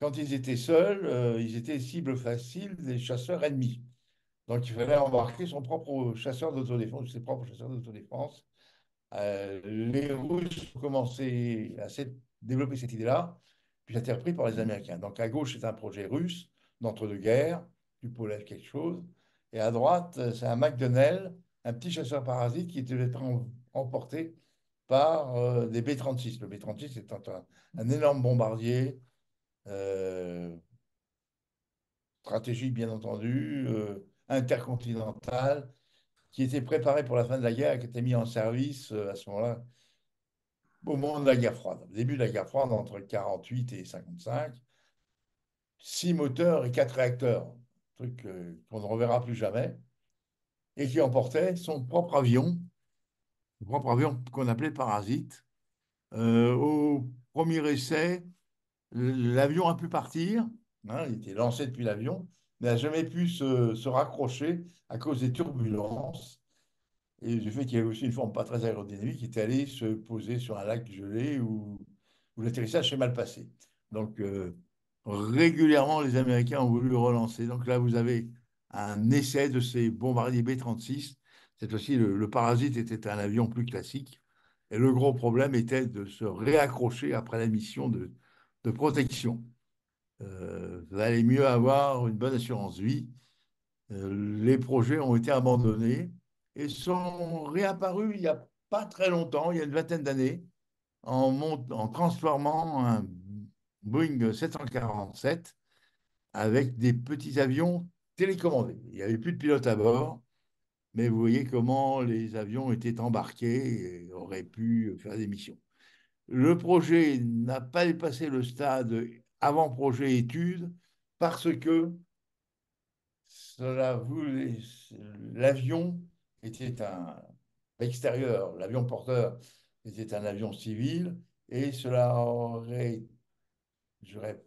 quand ils étaient seuls, ils étaient cibles faciles des chasseurs ennemis. Donc il fallait embarquer son propre chasseur d'autodéfense, ses propres chasseurs d'autodéfense. Les Russes ont commencé à développer cette idée-là, puis ça a été repris par les Américains. Donc à gauche, c'est un projet russe d'entre-deux-guerres, du Polève quelque chose, et à droite, c'est un McDonnell, un petit chasseur parasite qui était emporté par des B-36. Le B-36, c'est un énorme bombardier, euh, stratégique bien entendu, intercontinental qui était préparé pour la fin de la guerre et qui était mis en service à ce moment-là, au moment de la guerre froide. Au début de la guerre froide, entre 48 et 55, 6 moteurs et 4 réacteurs, truc qu'on ne reverra plus jamais, et qui emportait son propre avion qu'on appelait Parasite. Au premier essai, l'avion a pu partir, hein, il était lancé depuis l'avion, mais n'a jamais pu se raccrocher à cause des turbulences et du fait qu'il y avait aussi une forme pas très aérodynamique qui était allée se poser sur un lac gelé où l'atterrissage s'est mal passé. Donc, régulièrement, les Américains ont voulu le relancer. Donc là, vous avez un essai de ces bombardiers B-36. Cette fois-ci, le Parasite était un avion plus classique. Et le gros problème était de se réaccrocher après la mission de protection. Il valait mieux avoir une bonne assurance vie. Les projets ont été abandonnés et sont réapparus il n'y a pas très longtemps, il y a une vingtaine d'années, en transformant un Boeing 747 avec des petits avions télécommandés. Il n'y avait plus de pilote à bord, mais vous voyez comment les avions étaient embarqués et auraient pu faire des missions. Le projet n'a pas dépassé le stade avant-projet étude parce que cela voulait, l'avion était un extérieur, l'avion porteur était un avion civil et cela aurait, j'aurais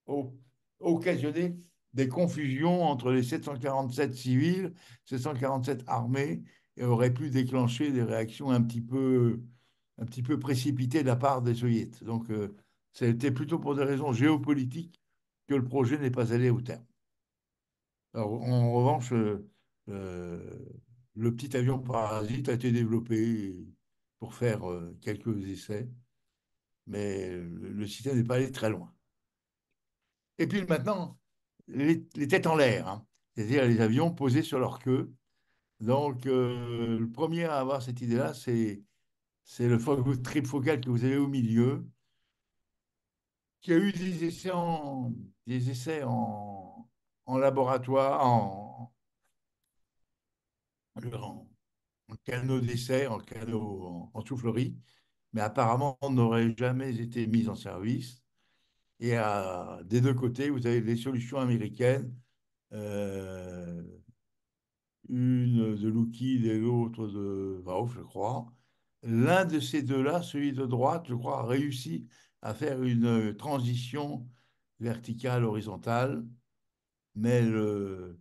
o- occasionné des confusions entre les 747 civils, 747 armés et aurait pu déclencher des réactions un petit peu précipitées de la part des soviétiques. Donc, c'était plutôt pour des raisons géopolitiques que le projet n'est pas allé au terme. Alors, en revanche, euh, le petit avion Parasite a été développé pour faire quelques essais, mais le système n'est pas allé très loin. Et puis maintenant, les têtes en l'air, hein, c'est-à-dire les avions posés sur leur queue. Donc, le premier à avoir cette idée-là, c'est le trip focal que vous avez au milieu, qui a eu des essais en laboratoire, en, en canot d'essai, en canot en soufflerie, mais apparemment on n'aurait jamais été mis en service. Et des deux côtés, vous avez des solutions américaines, euh, une de Lockheed et l'autre de Vauf, je crois. L'un de ces deux-là, celui de droite, je crois, a réussi à faire une transition verticale, horizontale, mais le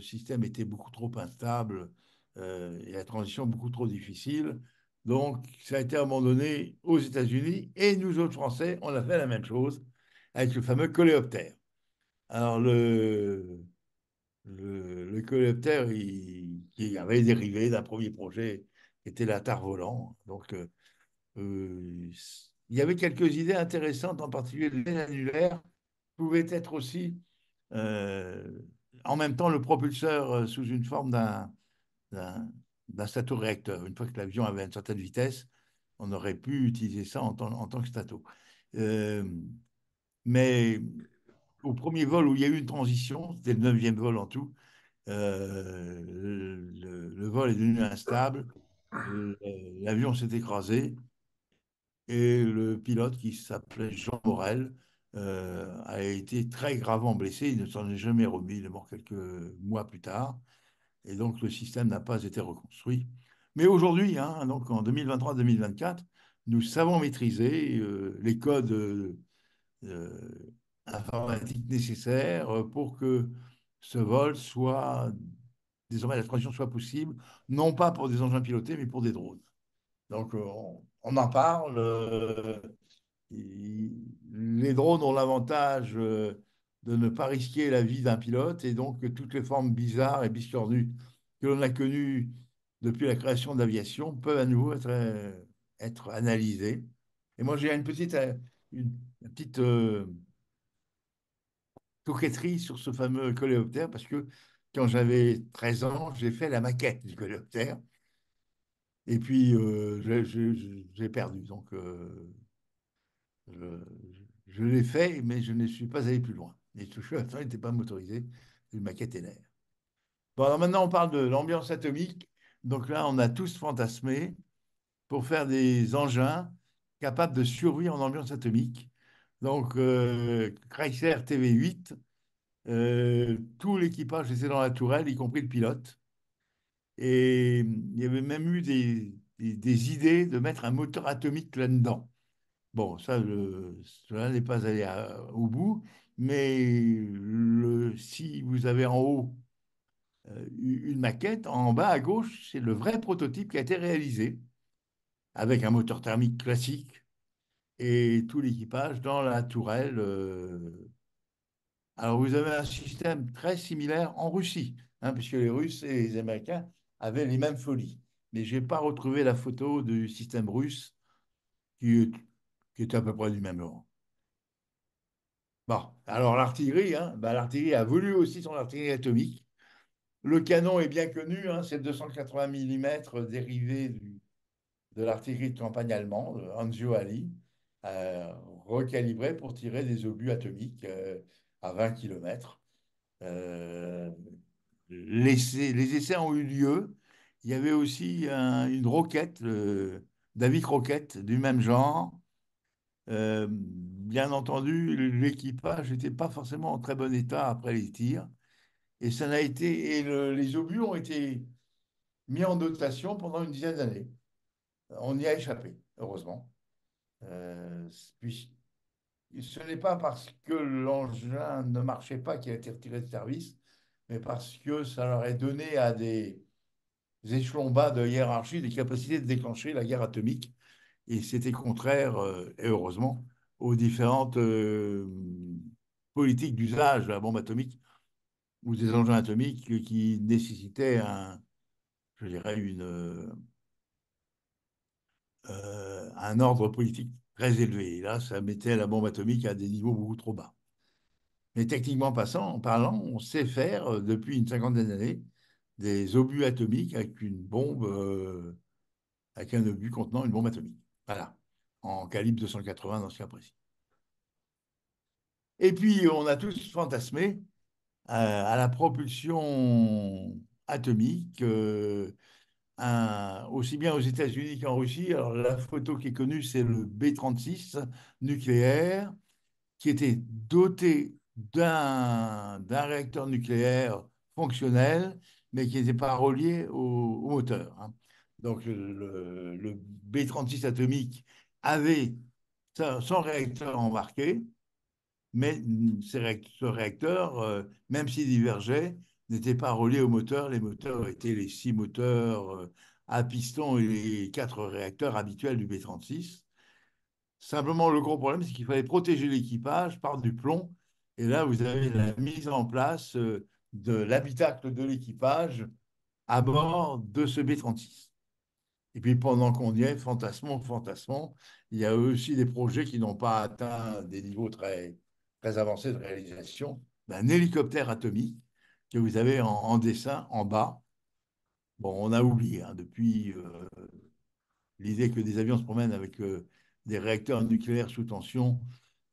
système était beaucoup trop instable et la transition beaucoup trop difficile. Donc, ça a été abandonné aux États-Unis et nous autres Français, on a fait la même chose avec le fameux coléoptère. Alors, le coléoptère, qui avait dérivé d'un premier projet qui était l'ATAR volant. Donc, euh, il y avait quelques idées intéressantes, en particulier les annulaires pouvait être aussi euh, en même temps le propulseur sous une forme d'un, d'un stato-réacteur. Une fois que l'avion avait une certaine vitesse, on aurait pu utiliser ça en tant que stato. Euh, mais au premier vol où il y a eu une transition, c'était le neuvième vol en tout, le vol est devenu instable, l'avion s'est écrasé et le pilote qui s'appelait Jean Morel a été très gravement blessé. Il ne s'en est jamais remis. Il est mort quelques mois plus tard. Et donc, le système n'a pas été reconstruit. Mais aujourd'hui, hein, donc en 2023-2024, nous savons maîtriser les codes euh, informatiques nécessaires pour que ce vol soit, désormais, la transition soit possible, non pas pour des engins pilotés, mais pour des drones. Donc, on en parle. Les drones ont l'avantage de ne pas risquer la vie d'un pilote et donc toutes les formes bizarres et biscornues que l'on a connues depuis la création de l'aviation peuvent à nouveau être analysées. Et moi, j'ai une petite coquetterie sur ce fameux coléoptère parce que quand j'avais 13 ans, j'ai fait la maquette du coléoptère et puis j'ai perdu. Donc, je, je l'ai fait, mais je ne suis pas allé plus loin. Et tout ça n'était pas motorisé. une maquette est l'air. Bon, alors maintenant, on parle de l'ambiance atomique. Donc là, on a tous fantasmé pour faire des engins capables de survivre en ambiance atomique. Donc, Chrysler TV8, tout l'équipage était dans la tourelle, y compris le pilote. Et il y avait même eu des idées de mettre un moteur atomique là-dedans. Bon, ça, cela n'est pas allé au bout, mais si vous avez en haut une maquette, en bas à gauche, c'est le vrai prototype qui a été réalisé avec un moteur thermique classique et tout l'équipage dans la tourelle. Alors, vous avez un système très similaire en Russie, hein, puisque les Russes et les Américains avaient les mêmes folies. Mais je n'ai pas retrouvé la photo du système russe qui, est- qui était à peu près du même genre. Bon, alors l'artillerie, hein, bah, l'artillerie a voulu aussi son artillerie atomique. Le canon est bien connu, hein, c'est 280 mm dérivé de l'artillerie de campagne allemande, Hanzo Ali, recalibré pour tirer des obus atomiques à 20 km. Les essais ont eu lieu. Il y avait aussi une roquette, Davik Rocket, du même genre. Bien entendu, l'équipage n'était pas forcément en très bon état après les tirs. Et ça n'a été, et les obus ont été mis en dotation pendant une dizaine d'années. On y a échappé, heureusement. Euh, puis, ce n'est pas parce que l'engin ne marchait pas qu'il a été retiré de service, mais parce que ça leur est donné à des échelons bas de hiérarchie des capacités de déclencher la guerre atomique. Et c'était contraire, et heureusement, aux différentes politiques d'usage de la bombe atomique ou des engins atomiques qui nécessitaient je dirais, un ordre politique très élevé. Et là, ça mettait la bombe atomique à des niveaux beaucoup trop bas. Mais techniquement parlant, on sait faire, depuis une cinquantaine d'années, des obus atomiques avec une bombe, avec un obus contenant une bombe atomique. Voilà, en calibre 280 dans ce cas précis. Et puis, on a tous fantasmé à la propulsion atomique, aussi bien aux États-Unis qu'en Russie. Alors, la photo qui est connue, c'est le B-36 nucléaire, qui était doté d'un réacteur nucléaire fonctionnel, mais qui n'était pas relié au moteur, hein. Donc, le B-36 atomique avait son réacteur embarqué, mais ce réacteur, même s'il divergeait, n'était pas relié au moteur. Les moteurs étaient les 6 moteurs à piston et les 4 réacteurs habituels du B-36. Simplement, le gros problème, c'est qu'il fallait protéger l'équipage par du plomb. Et là, vous avez la mise en place de l'habitacle de l'équipage à bord de ce B-36. Et puis, pendant qu'on y est, fantasmons, il y a aussi des projets qui n'ont pas atteint des niveaux très avancés de réalisation. Un hélicoptère atomique que vous avez en dessin en bas. Bon, on a oublié, hein, depuis l'idée que des avions se promènent avec des réacteurs nucléaires sous tension,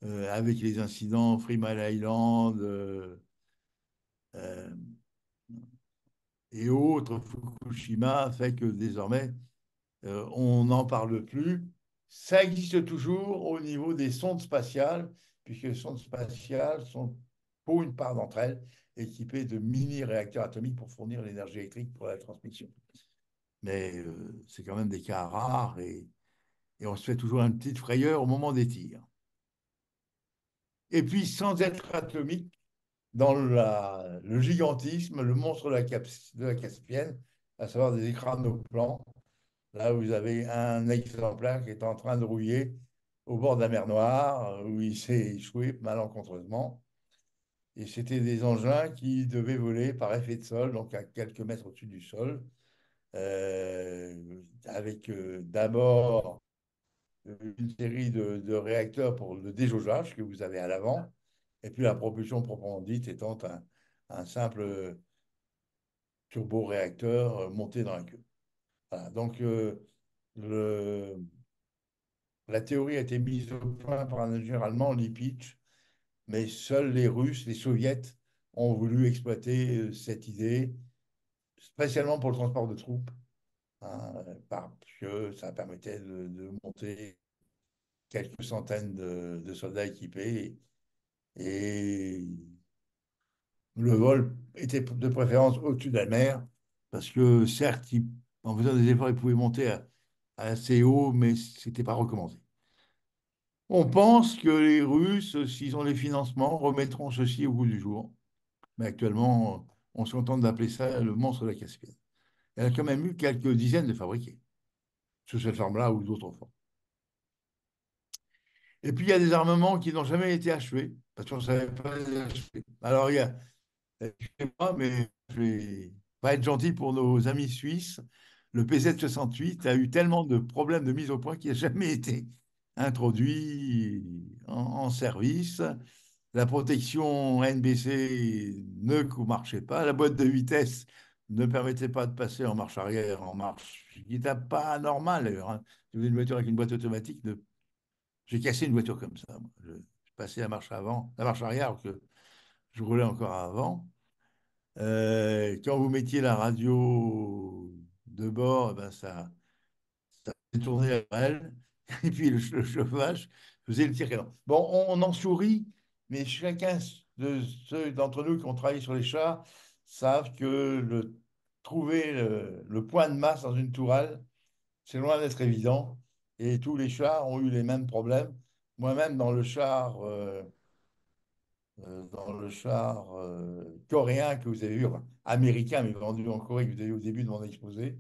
avec les incidents Three Mile Island euh, et autres, Fukushima, fait que désormais, on n'en parle plus. Ça existe toujours au niveau des sondes spatiales, puisque les sondes spatiales sont, pour une part d'entre elles, équipées de mini-réacteurs atomiques pour fournir l'énergie électrique pour la transmission. Mais c'est quand même des cas rares et on se fait toujours une petite frayeur au moment des tirs. Et puis, sans être atomique, dans le gigantisme, le monstre de la Caspienne, à savoir des écranoplans. Là, vous avez un exemplaire qui est en train de rouiller au bord de la mer Noire, où il s'est échoué malencontreusement. Et c'était des engins qui devaient voler par effet de sol, donc à quelques mètres au-dessus du sol, avec d'abord une série de réacteurs pour le déjaugeage que vous avez à l'avant, et puis la propulsion proprement dite étant un simple turboréacteur monté dans la queue. Voilà. Donc, le, la théorie a été mise au point par un ingénieur allemand, Lipitch, mais seuls les Russes, les Soviets, ont voulu exploiter cette idée, spécialement pour le transport de troupes, hein, parce que ça permettait de monter quelques centaines de soldats équipés et le vol était de préférence au-dessus de la mer parce que certes, en faisant des efforts, ils pouvaient monter à assez haut, mais ce n'était pas recommandé. On pense que les Russes, s'ils ont les financements, remettront ceci au goût du jour. Mais actuellement, on se contente d'appeler ça le monstre de la Caspienne. Il y en a quand même eu quelques dizaines de fabriqués, sous cette forme-là ou d'autres formes. Et puis, il y a des armements qui n'ont jamais été achevés, parce qu'on ne savait pas les achever. Alors, excusez-moi, mais je vais pas être gentil pour nos amis suisses. Le PZ-68 a eu tellement de problèmes de mise au point qu'il n'a jamais été introduit en service. La protection NBC ne marchait pas. La boîte de vitesse ne permettait pas de passer en marche arrière, en marche, ce qui n'était pas normal d'ailleurs, hein. Si vous avez une voiture avec une boîte automatique, j'ai cassé une voiture comme ça, moi. Je passais la marche avant, la marche arrière, alors que je roulais encore avant. Quand vous mettiez la radio de bord, eh ben ça tournait à elle. Et puis le chauffage faisait le tir canon. Bon, on en sourit, mais chacun de ceux d'entre nous qui ont travaillé sur les chars savent que trouver le point de masse dans une tourelle, c'est loin d'être évident. Et tous les chars ont eu les mêmes problèmes. Moi-même, dans le char coréen que vous avez vu, enfin, américain, mais vendu en Corée, que vous avez vu au début de mon exposé,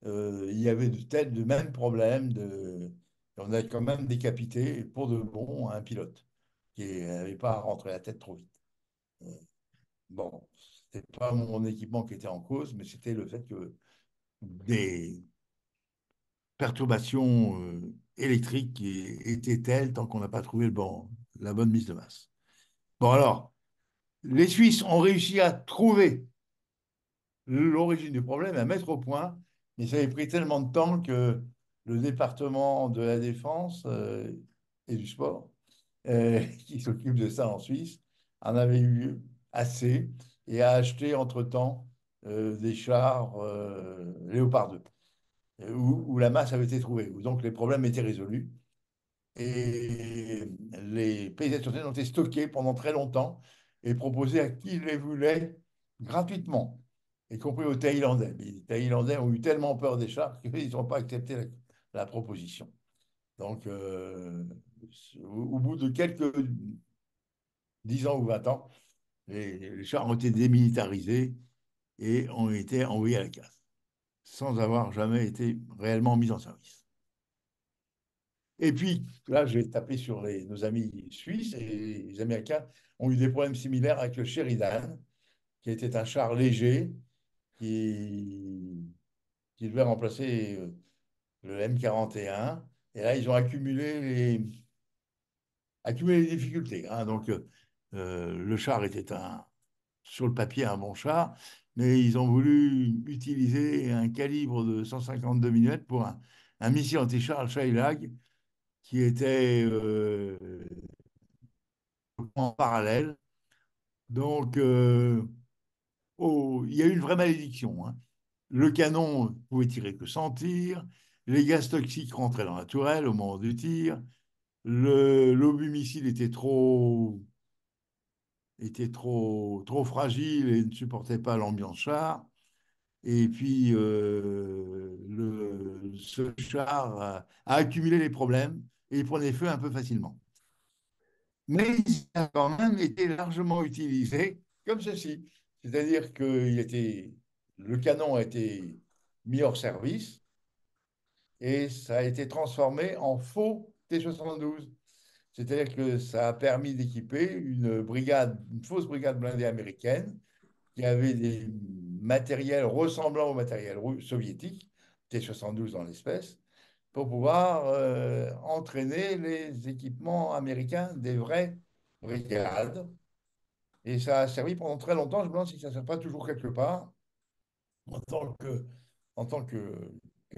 il y avait de mêmes problèmes. On a quand même décapité pour de bon un pilote qui n'avait pas rentré la tête trop vite. Euh, Bon, c'était pas mon équipement qui était en cause, mais c'était le fait que des perturbations électriques étaient telles tant qu'on n'a pas trouvé la bonne mise de masse. Bon, alors, les Suisses ont réussi à trouver l'origine du problème, à mettre au point, mais ça avait pris tellement de temps que le département de la Défense et du sport, qui s'occupe de ça en Suisse, en avait eu assez et a acheté entre-temps des chars Léopard 2, où la masse avait été trouvée, où donc les problèmes étaient résolus. Et les PZ-60 ont été stockés pendant très longtemps et proposés à qui les voulait gratuitement, y compris aux Thaïlandais. Mais les Thaïlandais ont eu tellement peur des chars qu'ils n'ont pas accepté la proposition. Donc, au bout de quelques 10 ans ou 20 ans, les chars ont été démilitarisés et ont été envoyés à la casse, sans avoir jamais été réellement mis en service. Et puis, là, je vais taper sur nos amis suisses et les Américains ont eu des problèmes similaires avec le Sheridan, qui était un char léger qui, qui devait remplacer le M41. Et là, ils ont accumulé les difficultés, hein. Donc, le char était sur le papier un bon char, mais ils ont voulu utiliser un calibre de 152 mm pour un missile anti-char, le Shaheed, qui était en parallèle. Donc, il y a eu une vraie malédiction, hein. Le canon pouvait tirer que sans tir. Les gaz toxiques rentraient dans la tourelle au moment du tir. L'obus missile était trop fragile et ne supportait pas l'ambiance char. Et puis, ce char a accumulé les problèmes et il prenait feu un peu facilement. Mais il a quand même été largement utilisé comme ceci. C'est-à-dire que le canon a été mis hors service et ça a été transformé en faux T-72. C'est-à-dire que ça a permis d'équiper une fausse brigade blindée américaine qui avait des matériels ressemblant au matériel soviétique, T-72 dans l'espèce, pour pouvoir entraîner les équipements américains des vraies brigades. Et ça a servi pendant très longtemps. Je me demande si ça ne sert pas toujours quelque part en tant que, en tant que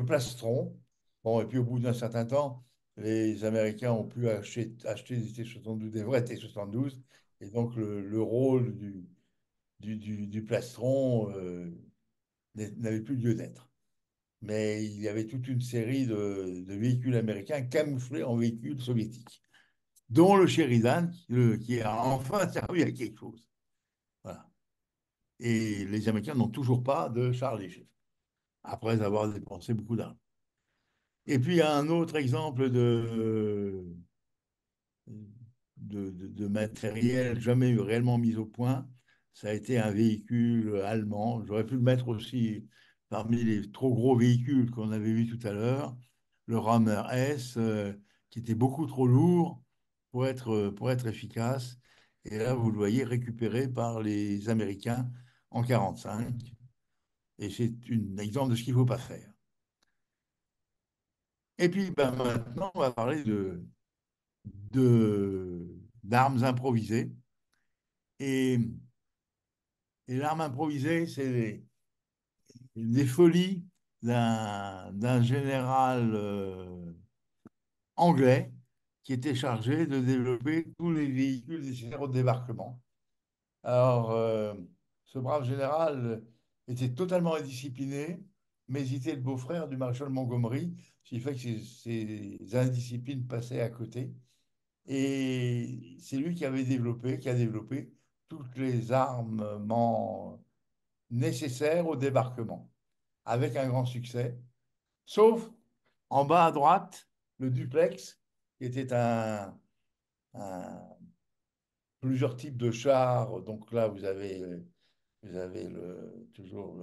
plastron. Bon, et puis au bout d'un certain temps, les Américains ont pu acheter des T-72, des vrais T-72. Et donc le rôle du plastron n'avait plus lieu d'être. Mais il y avait toute une série de véhicules américains camouflés en véhicules soviétiques, dont le Sheridan, qui a enfin servi à quelque chose. Voilà. Et les Américains n'ont toujours pas de chars légers, après avoir dépensé beaucoup d'argent. Et puis, il y a un autre exemple de matériel jamais réellement mis au point. Ça a été un véhicule allemand. J'aurais pu le mettre aussi parmi les trop gros véhicules qu'on avait vus tout à l'heure, le Rammer S, qui était beaucoup trop lourd pour être efficace. Et là, vous le voyez récupéré par les Américains en 1945. Et c'est un exemple de ce qu'il ne faut pas faire. Et puis ben, maintenant, on va parler d'armes improvisées. Et, et l'arme improvisée, c'est les folies d'un général anglais qui était chargé de développer tous les véhicules nécessaires au débarquement. Alors, ce brave général était totalement indiscipliné, mais il était le beau-frère du maréchal Montgomery, ce qui fait que ses indisciplines passaient à côté. Et c'est lui qui a développé toutes les armements nécessaires au débarquement, avec un grand succès, sauf en bas à droite, le duplex, qui était un- plusieurs types de chars. Donc là, vous avez toujours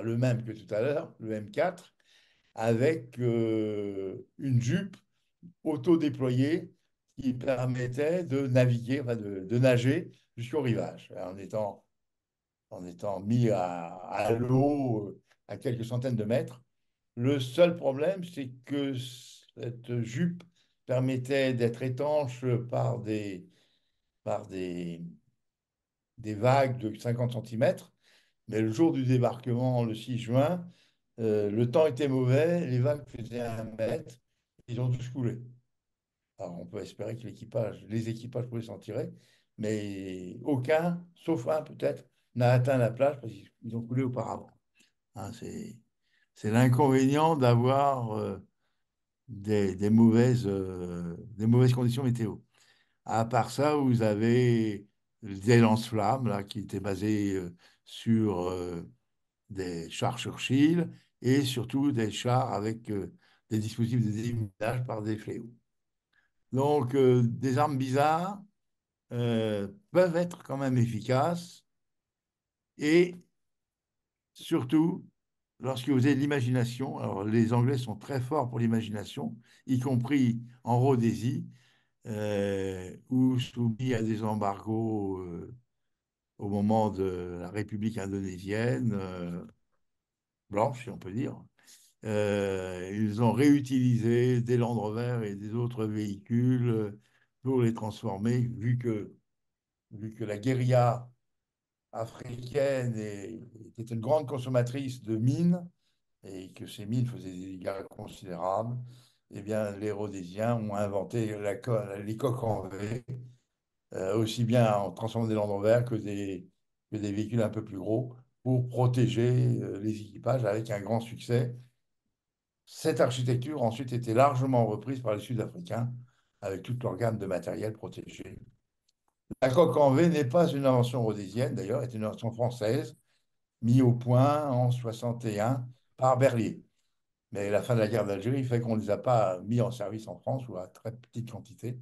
le même que tout à l'heure, le M4, avec une jupe auto-déployée qui permettait de naviguer, enfin de nager jusqu'au rivage, en étant mis à l'eau à quelques centaines de mètres. Le seul problème, c'est que cette jupe permettait d'être étanche par des vagues de 50 centimètres. Mais le jour du débarquement, le 6 juin, le temps était mauvais, les vagues faisaient 1 mètre, ils ont tous coulé. Alors on peut espérer que les équipages pouvaient s'en tirer, mais aucun, sauf un peut-être, n'a atteint la plage parce qu'ils ont coulé auparavant. Hein, c'est l'inconvénient d'avoir des mauvaises conditions météo. À part ça, vous avez des lance-flammes là, qui étaient basés sur des chars Churchill et surtout des chars avec des dispositifs de déminage par des fléaux. Donc, des armes bizarres peuvent être quand même efficaces et surtout lorsque vous avez de l'imagination. Alors, les Anglais sont très forts pour l'imagination, y compris en Rhodésie, ou soumis à des embargos au moment de la République indonésienne, blanche, si on peut dire. Ils ont réutilisé des Land Rover et des autres véhicules pour les transformer, vu que la guérilla africaine était une grande consommatrice de mines et que ces mines faisaient des dégâts considérables. Eh bien, les Rhodésiens ont inventé les coques en V, aussi bien en transformant des Land Rover que des véhicules un peu plus gros pour protéger les équipages avec un grand succès. Cette architecture a ensuite été largement reprise par les Sud-Africains avec toute leur gamme de matériel protégé. La coque en V n'est pas une invention rhodésienne, d'ailleurs, est une invention française, mise au point en 61 par Berlier. Mais la fin de la guerre d'Algérie fait qu'on ne les a pas mis en service en France ou à très petite quantité.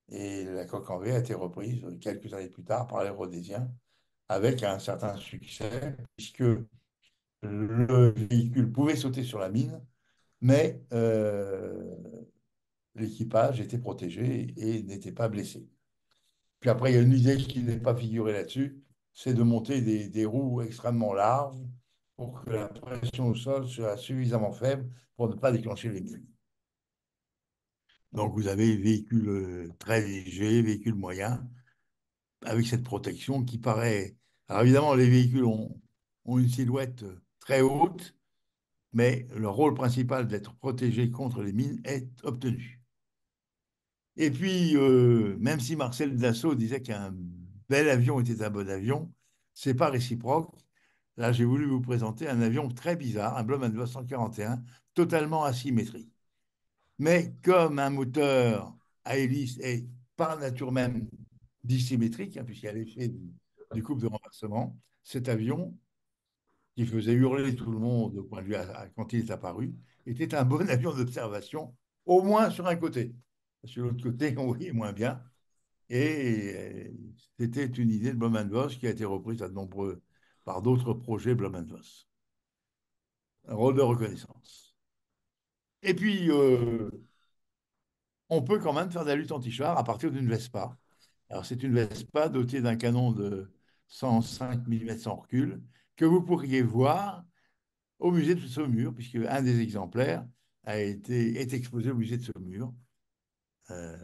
Et la coque en V a été reprise quelques années plus tard par les Rhodésiens avec un certain succès, puisque le véhicule pouvait sauter sur la mine, mais l'équipage était protégé et n'était pas blessé. Puis après, il y a une idée qui n'est pas figurée là-dessus, c'est de monter des roues extrêmement larges pour que la pression au sol soit suffisamment faible pour ne pas déclencher les mines. Donc vous avez véhicules très légers, véhicules moyens, avec cette protection qui paraît... Alors évidemment, les véhicules ont une silhouette très haute, mais leur rôle principal d'être protégé contre les mines est obtenu. Et puis, même si Marcel Dassault disait qu'un bel avion était un bon avion. C'est pas réciproque. Là, j'ai voulu vous présenter un avion très bizarre, un Blommenbus 141, totalement asymétrique. Mais comme un moteur à hélice est par nature même dissymétrique, hein, puisqu'il y a l'effet du couple de renversement, cet avion, qui faisait hurler tout le monde au point de vue quand il est apparu, était un bon avion d'observation, au moins sur un côté. Sur l'autre côté, on voyait moins bien. Et c'était une idée de Blom Voss qui a été reprise par d'autres projets Blom Voss. Un rôle de reconnaissance. Et puis, on peut quand même faire de la lutte anti-char à partir d'une Vespa. Alors, c'est une Vespa dotée d'un canon de 105 mm sans recul que vous pourriez voir au musée de Saumur, puisque un des exemplaires est exposé au musée de Saumur. Euh,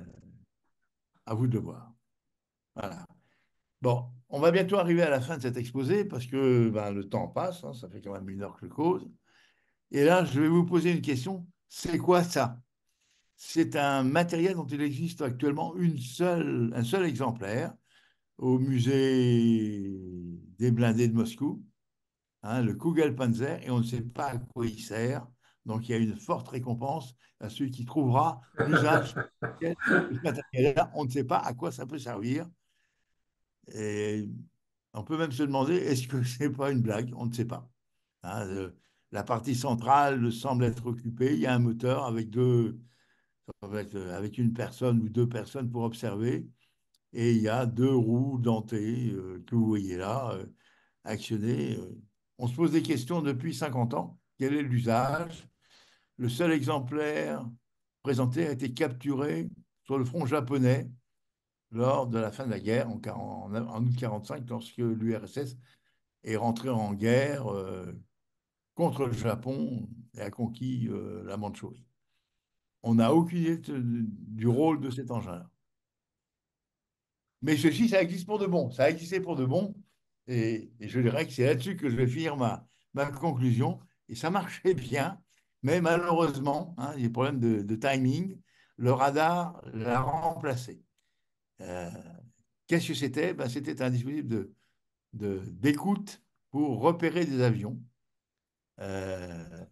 à vous de le voir. Voilà. Bon, on va bientôt arriver à la fin de cet exposé parce que ben, le temps passe, hein, ça fait quand même 1 heure que je cause. Et là, je vais vous poser une question. C'est quoi ça? C'est un matériel dont il existe actuellement un seul exemplaire au musée des blindés de Moscou, hein, le Kugelpanzer, et on ne sait pas à quoi il sert. Donc il y a une forte récompense à celui qui trouvera l'usage de ce matériel-là. On ne sait pas à quoi ça peut servir. Et on peut même se demander, est-ce que c'est pas une blague? On ne sait pas. Hein, la partie centrale semble être occupée. Il y a un moteur avec une personne ou deux personnes pour observer. Et il y a deux roues dentées que vous voyez là, actionnées. On se pose des questions depuis 50 ans. Quel est l'usage? Le seul exemplaire présenté a été capturé sur le front japonais lors de la fin de la guerre en août 45, lorsque l'URSS est rentré en guerre contre le Japon et a conquis la Mandchourie. On n'a aucune idée du rôle de cet engin. Mais ceci, ça existe pour de bon. Ça a existé pour de bon. Et je dirais que c'est là-dessus que je vais finir ma conclusion. Et ça marchait bien. Mais malheureusement, hein, il y a des problèmes de timing. Le radar l'a remplacé. Euh, Qu'est-ce que c'était? Ben, c'était un dispositif d'écoute pour repérer des avions euh,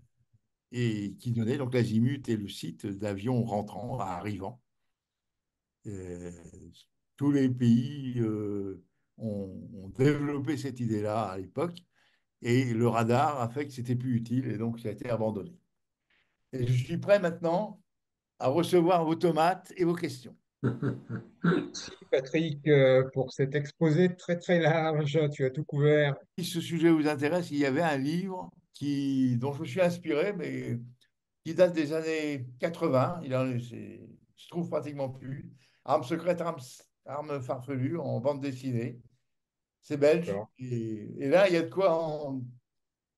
et qui donnait donc l'azimut et le site d'avions rentrants, arrivants. Euh, Tous les pays ont développé cette idée-là à l'époque et le radar a fait que c'était plus utile et donc ça a été abandonné. Et je suis prêt maintenant à recevoir vos tomates et vos questions. Merci Patrick pour cet exposé très très large. Tu as tout couvert. Si ce sujet vous intéresse, il y avait un livre dont je me suis inspiré, mais qui date des années 80. Il se trouve pratiquement plus. Armes secrètes, armes farfelues en bande dessinée. C'est belge. D'accord. Et là, il y a de quoi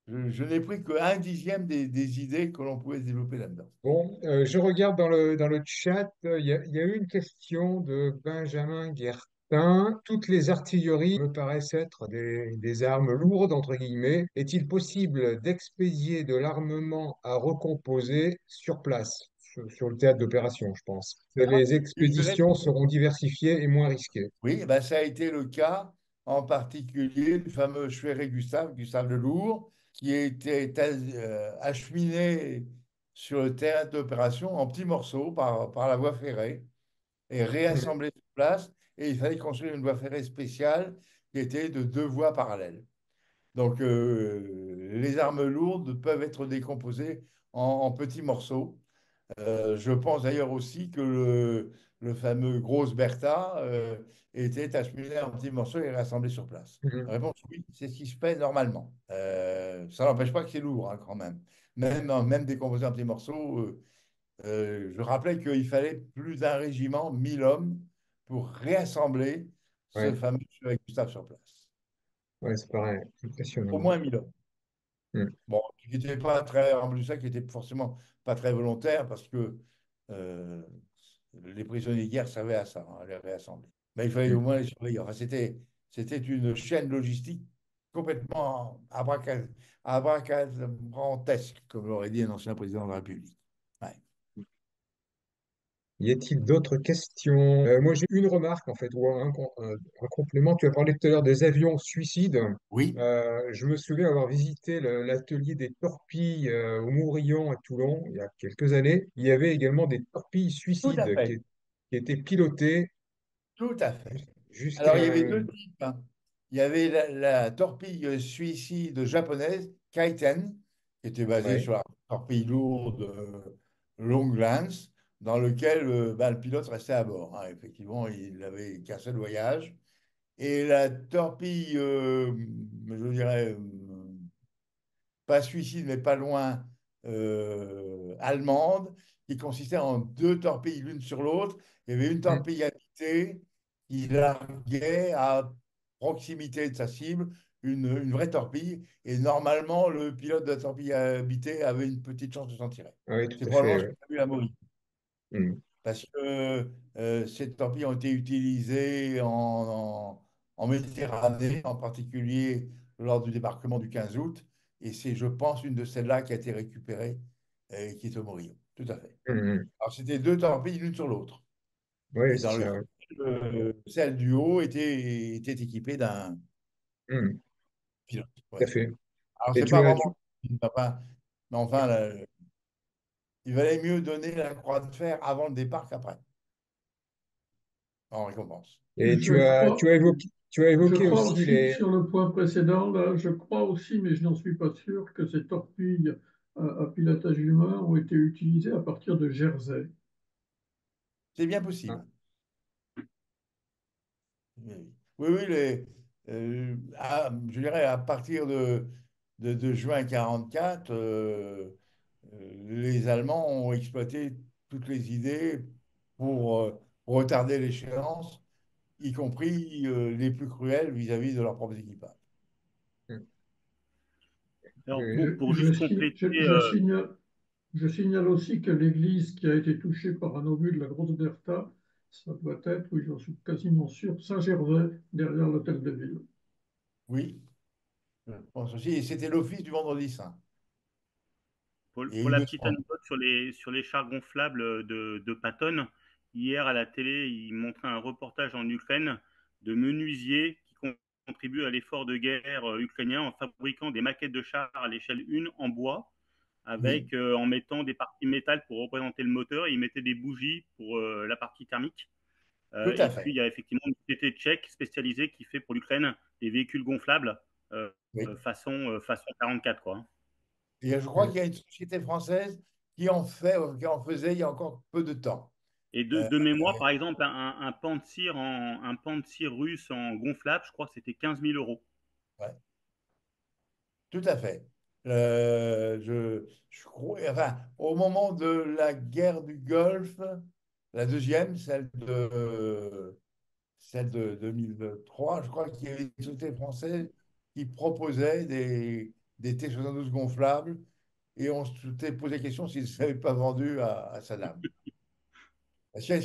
je n'ai pris qu'un dixième des idées que l'on pouvait développer là-dedans. Bon, je regarde dans le chat, il y a eu une question de Benjamin Guertin. Toutes les artilleries me paraissent être des armes lourdes, entre guillemets. Est-il possible d'expédier de l'armement à recomposer sur place, sur le théâtre d'opération, je pense? Que les Une expéditions réponse. seront diversifiées et moins risquées. Oui, eh ben, ça a été le cas en particulier du fameux Schwerer Gustave Lelour, qui a été acheminé sur le théâtre d'opération en petits morceaux par la voie ferrée et Mhm. réassemblé sur place. Et il fallait construire une voie ferrée spéciale qui était de deux voies parallèles. Donc, les armes lourdes peuvent être décomposées en petits morceaux. Je pense d'ailleurs aussi que le fameux Grosse Bertha était acheminé en petits morceaux et rassemblé sur place. La Mhm. réponse, oui, c'est ce qui se fait normalement. Ça n'empêche pas que c'est lourd hein, quand même. Même décomposé en petits morceaux, je rappelais qu'il fallait plus d'un régiment, 1 000 hommes, pour réassembler ce Ouais, fameux avec Gustave sur place. ouais, c'est pareil, Au impressionnant. moins 1 000 hommes. Mhm. Bon, qui n'était pas très, en plus ça, qui était forcément pas très volontaire parce que euh, les prisonniers de guerre servaient à ça, hein, à les réassembler. Mais il fallait au Mhm. moins les surveiller. Enfin, c'était une chaîne logistique complètement abracadabrantesque, comme l'aurait dit un ancien président de la République. Ouais. Y a-t-il d'autres questions? Moi, j'ai une remarque, en fait, ou un complément. Tu as parlé tout à l'heure des avions suicides. Oui, Je me souviens avoir visité l'atelier des torpilles au Mourillon à Toulon il y a quelques années. Il y avait également des torpilles tout à suicides fait. qui étaient pilotées Tout à fait. Alors, il y jusqu'à... avait deux types, hein. Il y avait la torpille suicide japonaise, Kaiten, qui était basée Ouais. sur la torpille lourde Long Lance, dans lequel le pilote restait à bord, hein. Effectivement, il n'avait qu'un seul voyage. Et la torpille, je dirais, pas suicide, mais pas loin, allemande, qui consistait en deux torpilles l'une sur l'autre. Il y avait une Mm. torpille habitée qui larguait à proximité de sa cible une vraie torpille. Et normalement, le pilote de la torpille habitée avait une petite chance de s'en tirer. Oui, C'est tout à probablement fait. ce Ouais. qui a vu la mourir. Mm. Parce que ces torpilles ont été utilisées en Méditerranée, en particulier lors du débarquement du 15 août. Et c'est, je pense, une de celles-là qui a été récupérée et qui est au Morillon. Tout à fait. Mm, mm. Alors, c'était deux torpilles l'une sur l'autre. Oui, Et c'est dans ça. le Ouais. celle du haut était équipée d'un Mm. pilote. Tout à Ouais. fait. Alors, Et c'est tu pas as... vraiment. Enfin, mais enfin, il valait mieux donner la croix de fer avant le départ qu'après, en récompense. Et Je tu as je évoqué crois aussi aussi, les... sur le point précédent, là, je crois aussi, mais je n'en suis pas sûr, que ces torpilles à pilotage humain ont été utilisées à partir de Jersey. C'est bien Ah, possible. Oui, oui, oui, je dirais à partir de juin 44, les Allemands ont exploité toutes les idées pour retarder l'échéance, y compris les plus cruelles vis-à-vis de leurs propres équipages. mm, Alors, oui, pour juste compléter, Je signale aussi que l'église qui a été touchée par un obus de la grosse Bertha, ça doit être, oui, j'en suis quasiment sûr, Saint-Gervais, derrière l'hôtel de ville. Oui, je pense aussi. Et c'était l'office du Vendredi Saint. Et pour il la me petite semble. anecdote sur les chars gonflables de Patton, hier à la télé, ils montraient un reportage en Ukraine de menuisiers qui contribuent à l'effort de guerre ukrainien en fabriquant des maquettes de chars à l'échelle 1 en bois, Oui, avec en mettant des parties métal pour représenter le moteur, et ils mettaient des bougies pour la partie thermique. tout Et à puis fait. il y a effectivement une société tchèque spécialisée qui fait pour l'Ukraine des véhicules gonflables Oui. façon 44 quoi. Et je crois mm, qu'il y a une société française qui en faisait il y a encore peu de temps. Et Euh, de mémoire, par exemple, un Pantsir russe en gonflable, je crois que c'était 15 000 euros. ouais, tout à fait. Je crois, enfin, au moment de la guerre du Golfe, la deuxième, celle de 2003, je crois qu'il y avait une société française qui proposait des T-72 gonflables et on s'était posé la question s'ils ne s'avaient pas vendu à Saddam. Est-ce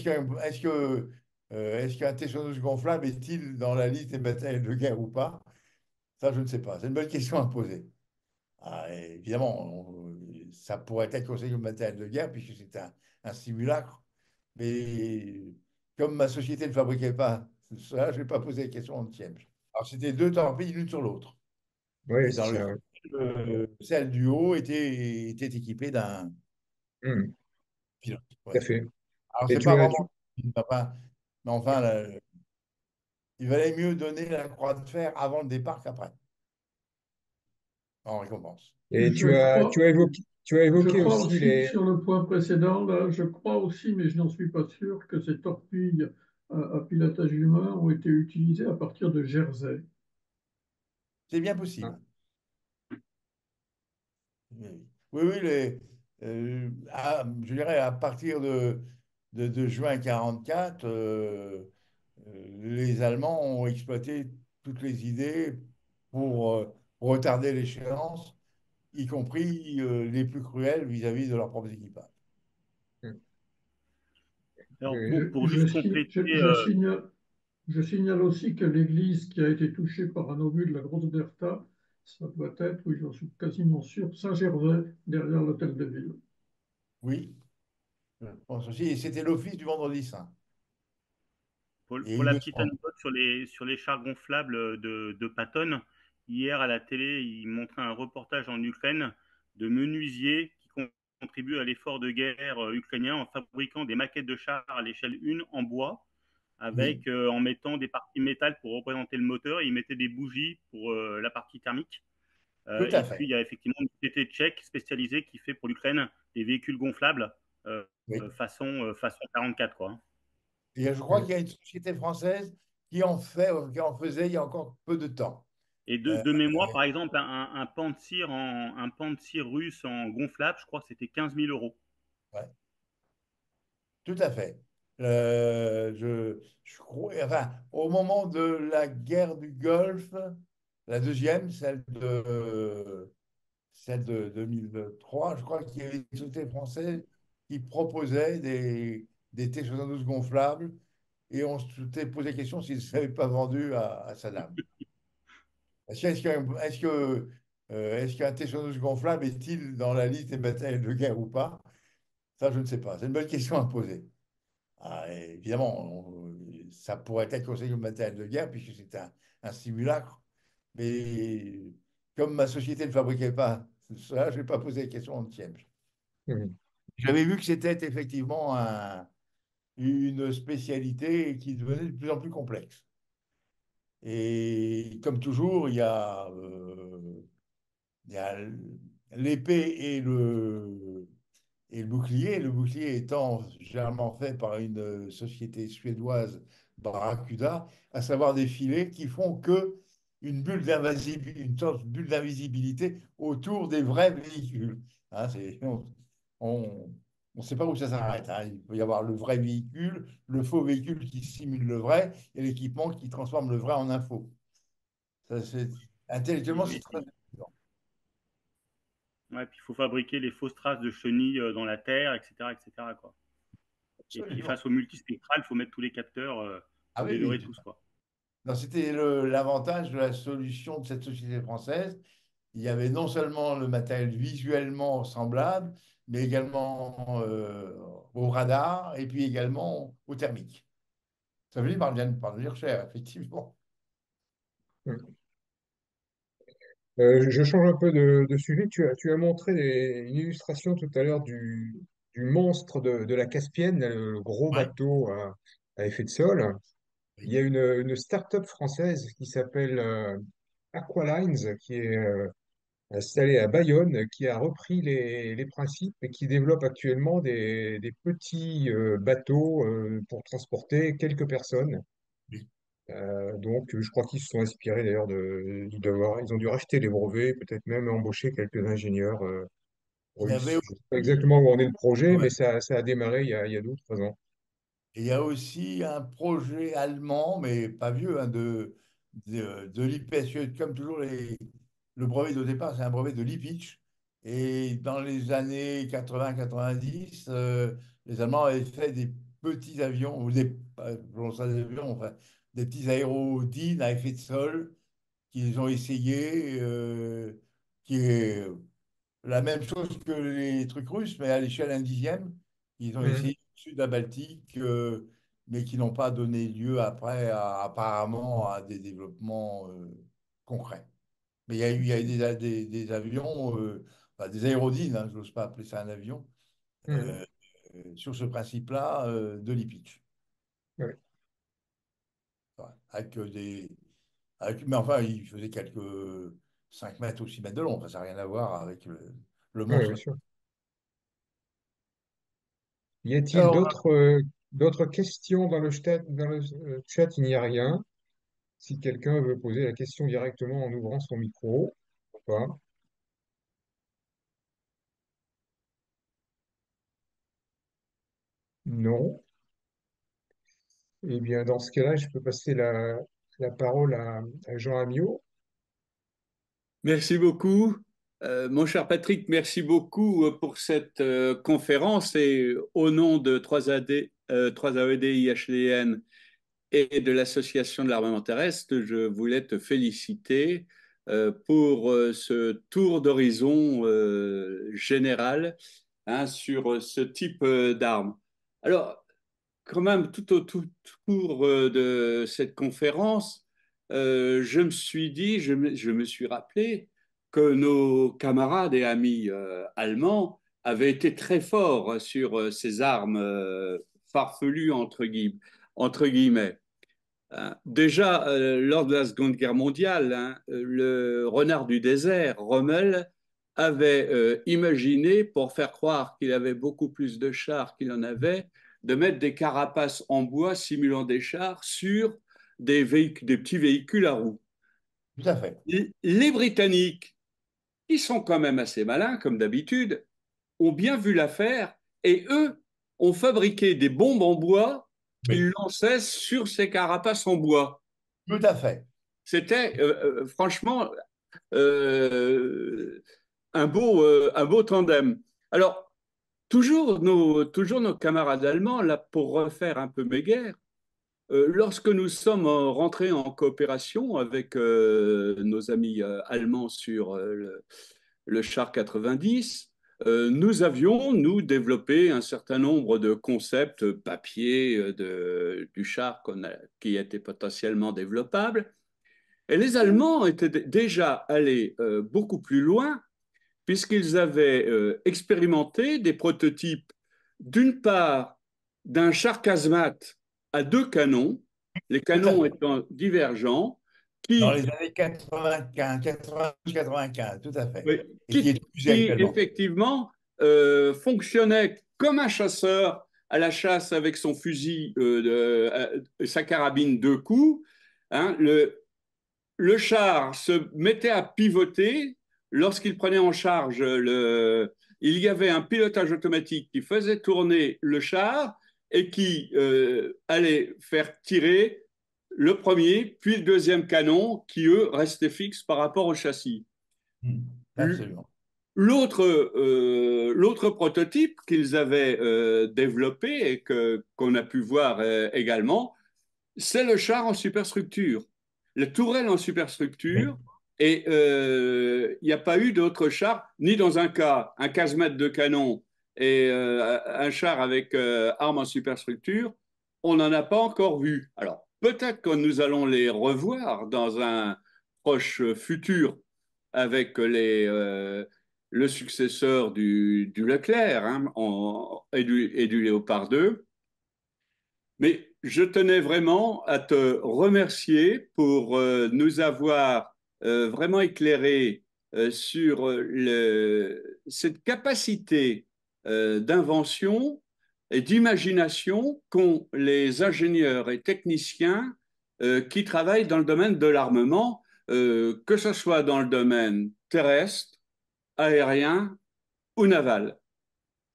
qu'un T-72 gonflable est-il dans la liste des matériels de guerre ou pas? Ça, je ne sais pas. C'est une bonne question à poser. Ah, et évidemment, ça pourrait être considéré comme matériel de guerre puisque c'est un simulacre. Mais comme ma société ne fabriquait pas cela, je ne vais pas poser la question en tième. Alors, c'était deux torpilles l'une sur l'autre. oui, Et c'est dans ça. Ouais. celle du haut était équipée d'un Mm, pilote. tout à Ouais. fait. Alors, Et c'est pas vraiment. Enfin, mais enfin, il valait mieux donner la croix de fer avant le départ qu'après, en récompense. et tu as Je évoqué crois aussi aussi, les... sur le point précédent, là, je crois aussi, mais je n'en suis pas sûr, que ces torpilles à pilotage humain ont été utilisées à partir de Jersey. C'est bien Ah, possible. Oui, oui, oui, je dirais à partir de juin 44, les Allemands ont exploité toutes les idées pour retarder l'échéance, y compris les plus cruelles vis-à-vis de leurs propres équipages. mm, Alors, oui, pour juste compléter, Je signale aussi que l'église qui a été touchée par un obus de la grosse Bertha, ça doit être, oui, j'en suis quasiment sûr, Saint-Gervais, derrière l'hôtel de ville. Oui, Je pense aussi. Et c'était l'office du Vendredi Saint. Et Pour il la me petite semble. anecdote sur les chars gonflables de Patton, hier à la télé, ils montraient un reportage en Ukraine de menuisiers qui contribuent à l'effort de guerre ukrainien en fabriquant des maquettes de chars à l'échelle 1 en bois, Oui, avec en mettant des parties métal pour représenter le moteur, et ils mettaient des bougies pour la partie thermique. tout Et à puis fait. il y a effectivement une société tchèque spécialisée qui fait pour l'Ukraine des véhicules gonflables euh, Oui. façon 44 quoi. Et je crois qu'il y a une société française qui en faisait il y a encore peu de temps. Et Euh, de mémoire, par exemple, un Pantsir russe en gonflable, je crois que c'était 15 000 euros. ouais, tout à fait. Je crois, enfin, au moment de la guerre du Golfe, la deuxième, celle de 2003, je crois qu'il y avait une société française qui proposait des T-72 gonflables et on s'était posé la question s'ils ne s'avaient pas vendu à Saddam. Est-ce qu'un T-72 gonflable est-il dans la liste des matériels de guerre ou pas? Ça, je ne sais pas. C'est une bonne question à poser. Ah, évidemment, ça pourrait être considéré comme matériel de guerre puisque c'est un simulacre. Mais comme ma société ne fabriquait pas cela, je ne vais pas poser la question en tième. Mhm. J'avais vu que c'était effectivement une spécialité qui devenait de plus en plus complexe. Et comme toujours, il y a l'épée et le bouclier étant généralement fait par une société suédoise, Barracuda, à savoir des filets qui font que une sorte de bulle d'invisibilité autour des vrais véhicules. Hein, on ne sait pas où ça s'arrête. Hein. Il peut y avoir le vrai véhicule, le faux véhicule qui simule le vrai et l'équipement qui transforme le vrai en un faux. Intellectuellement, c'est Et, très important. ouais, puis il faut fabriquer les fausses traces de chenilles dans la terre, etc., etc., quoi. Et puis Absolument. face au multispectral, il faut mettre tous les capteurs Ah pour oui, les leurrer oui. tous, quoi. Non, c'était l'avantage de la solution de cette société française. Il y avait non seulement le matériel visuellement semblable, mais également au radar et puis également au thermique. Ça veut dire par devenir cher, effectivement. Mhm. Je change un peu de sujet. Tu as montré une illustration tout à l'heure du monstre de la Caspienne, le gros Ouais. bateau à effet de sol. Il y Oui. a une start-up française qui s'appelle Aqualines, qui est installée à Bayonne, qui a repris les principes et qui développe actuellement des petits bateaux pour transporter quelques personnes. Oui. Donc, je crois qu'ils se sont inspirés d'ailleurs ils ont dû racheter les brevets, peut-être même embaucher quelques ingénieurs Il y avait russes. Je ne sais pas aussi, exactement où en est le projet, mais ouais. ça a démarré il y a 2 ou 3 ans. Et il y a aussi un projet allemand, mais pas vieux, hein, de l'IPSE. Comme toujours, le brevet de départ, c'est un brevet de Lipitsch. Et dans les années 80-90, les Allemands avaient fait des petits avions, ou bon, ça, des avions, enfin, des petits aérodynes à effet de sol qu'ils ont essayé, qui est la même chose que les trucs russes, mais à l'échelle 1/10. Ils ont Mhm. essayé au sud de la Baltique, mais qui n'ont pas donné lieu après, apparemment, à des développements concrets. Mais il y a eu des avions, enfin, des aérodynes, hein, je n'ose pas appeler ça un avion, Mhm. euh, sur ce principe-là de Lipitch. Ouais. Ouais, mais enfin, il faisait quelques 5 mètres ou 6 mètres de long. Enfin, ça n'a rien à voir avec le Ouais, bien monstre. sûr. Y a-t-il Alors, d'autres questions dans le chat? Il n'y a rien. Si quelqu'un veut poser la question directement en ouvrant son micro, ou pas. Non. Eh bien, dans ce cas-là, je peux passer la parole à Jean Amiot. Merci beaucoup. Mon cher Patrick, merci beaucoup pour cette conférence et au nom de 3AED IHLN et de l'Association de l'armement terrestre, je voulais te féliciter pour ce tour d'horizon général hein, sur ce type d'armes. Alors, quand même, tout autour de cette conférence, je me suis dit, je me suis rappelé que nos camarades et amis allemands avaient été très forts sur ces armes farfelues, entre guillemets. Hein. Déjà, lors de la Seconde Guerre mondiale, hein, le renard du désert, Rommel, avait imaginé, pour faire croire qu'il avait beaucoup plus de chars qu'il en avait, de mettre des carapaces en bois simulant des chars sur des petits véhicules à roues. Tout à fait. Les Britanniques, qui sont quand même assez malins, comme d'habitude, ont bien vu l'affaire et eux ont fabriqué des bombes en bois qu'ils Oui, lançaient sur ces carapaces en bois. tout à fait. C'était franchement euh, un beau tandem. Alors, toujours nos camarades allemands, là, pour refaire un peu mes guerres, lorsque nous sommes rentrés en coopération avec nos amis allemands sur le char 90, nous avions, nous, développé un certain nombre de concepts papier du char qui étaient potentiellement développables. Et les Allemands étaient déjà allés beaucoup plus loin puisqu'ils avaient expérimenté des prototypes, d'une part, d'un char casemate à deux canons, les Tout à canons fait. étant divergents, Dans qui, les années 95, 95, tout à fait. oui, Et qui est utilisé qui actuellement. effectivement fonctionnait comme un chasseur à la chasse avec son fusil, sa carabine deux coups. Hein, le char se mettait à pivoter lorsqu'il prenait en charge il y avait un pilotage automatique qui faisait tourner le char et qui allait faire tirer le premier, puis le deuxième canon qui, eux, restaient fixes par rapport au châssis. Absolument. L'autre prototype qu'ils avaient développé et qu'on a pu voir également, c'est le char en superstructure, la tourelle en Oui. superstructure. Et il n'y a pas eu d'autre char, ni dans un cas, un casemate de canon et un char avec arme en superstructure, on n'en a pas encore vu. Alors, peut-être que nous allons les revoir dans un proche futur avec le successeur du Leclerc hein, et du Léopard 2. Mais je tenais vraiment à te remercier pour nous avoir vraiment éclairé sur cette capacité d'invention et d'imagination qu'ont les ingénieurs et techniciens qui travaillent dans le domaine de l'armement, que ce soit dans le domaine terrestre, aérien ou naval.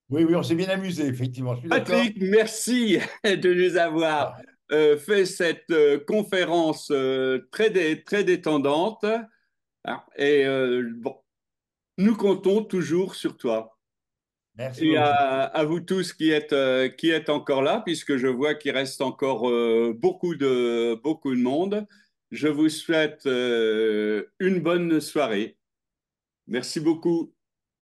Oui, oui, on s'est bien amusé, effectivement. Je suis d'accord. Patrick, merci de nous avoir fait cette conférence très détendante. Hein. Et bon, nous comptons toujours sur toi. Merci Et beaucoup. à vous tous qui êtes encore là, puisque je vois qu'il reste encore beaucoup de monde, je vous souhaite une bonne soirée. Merci beaucoup.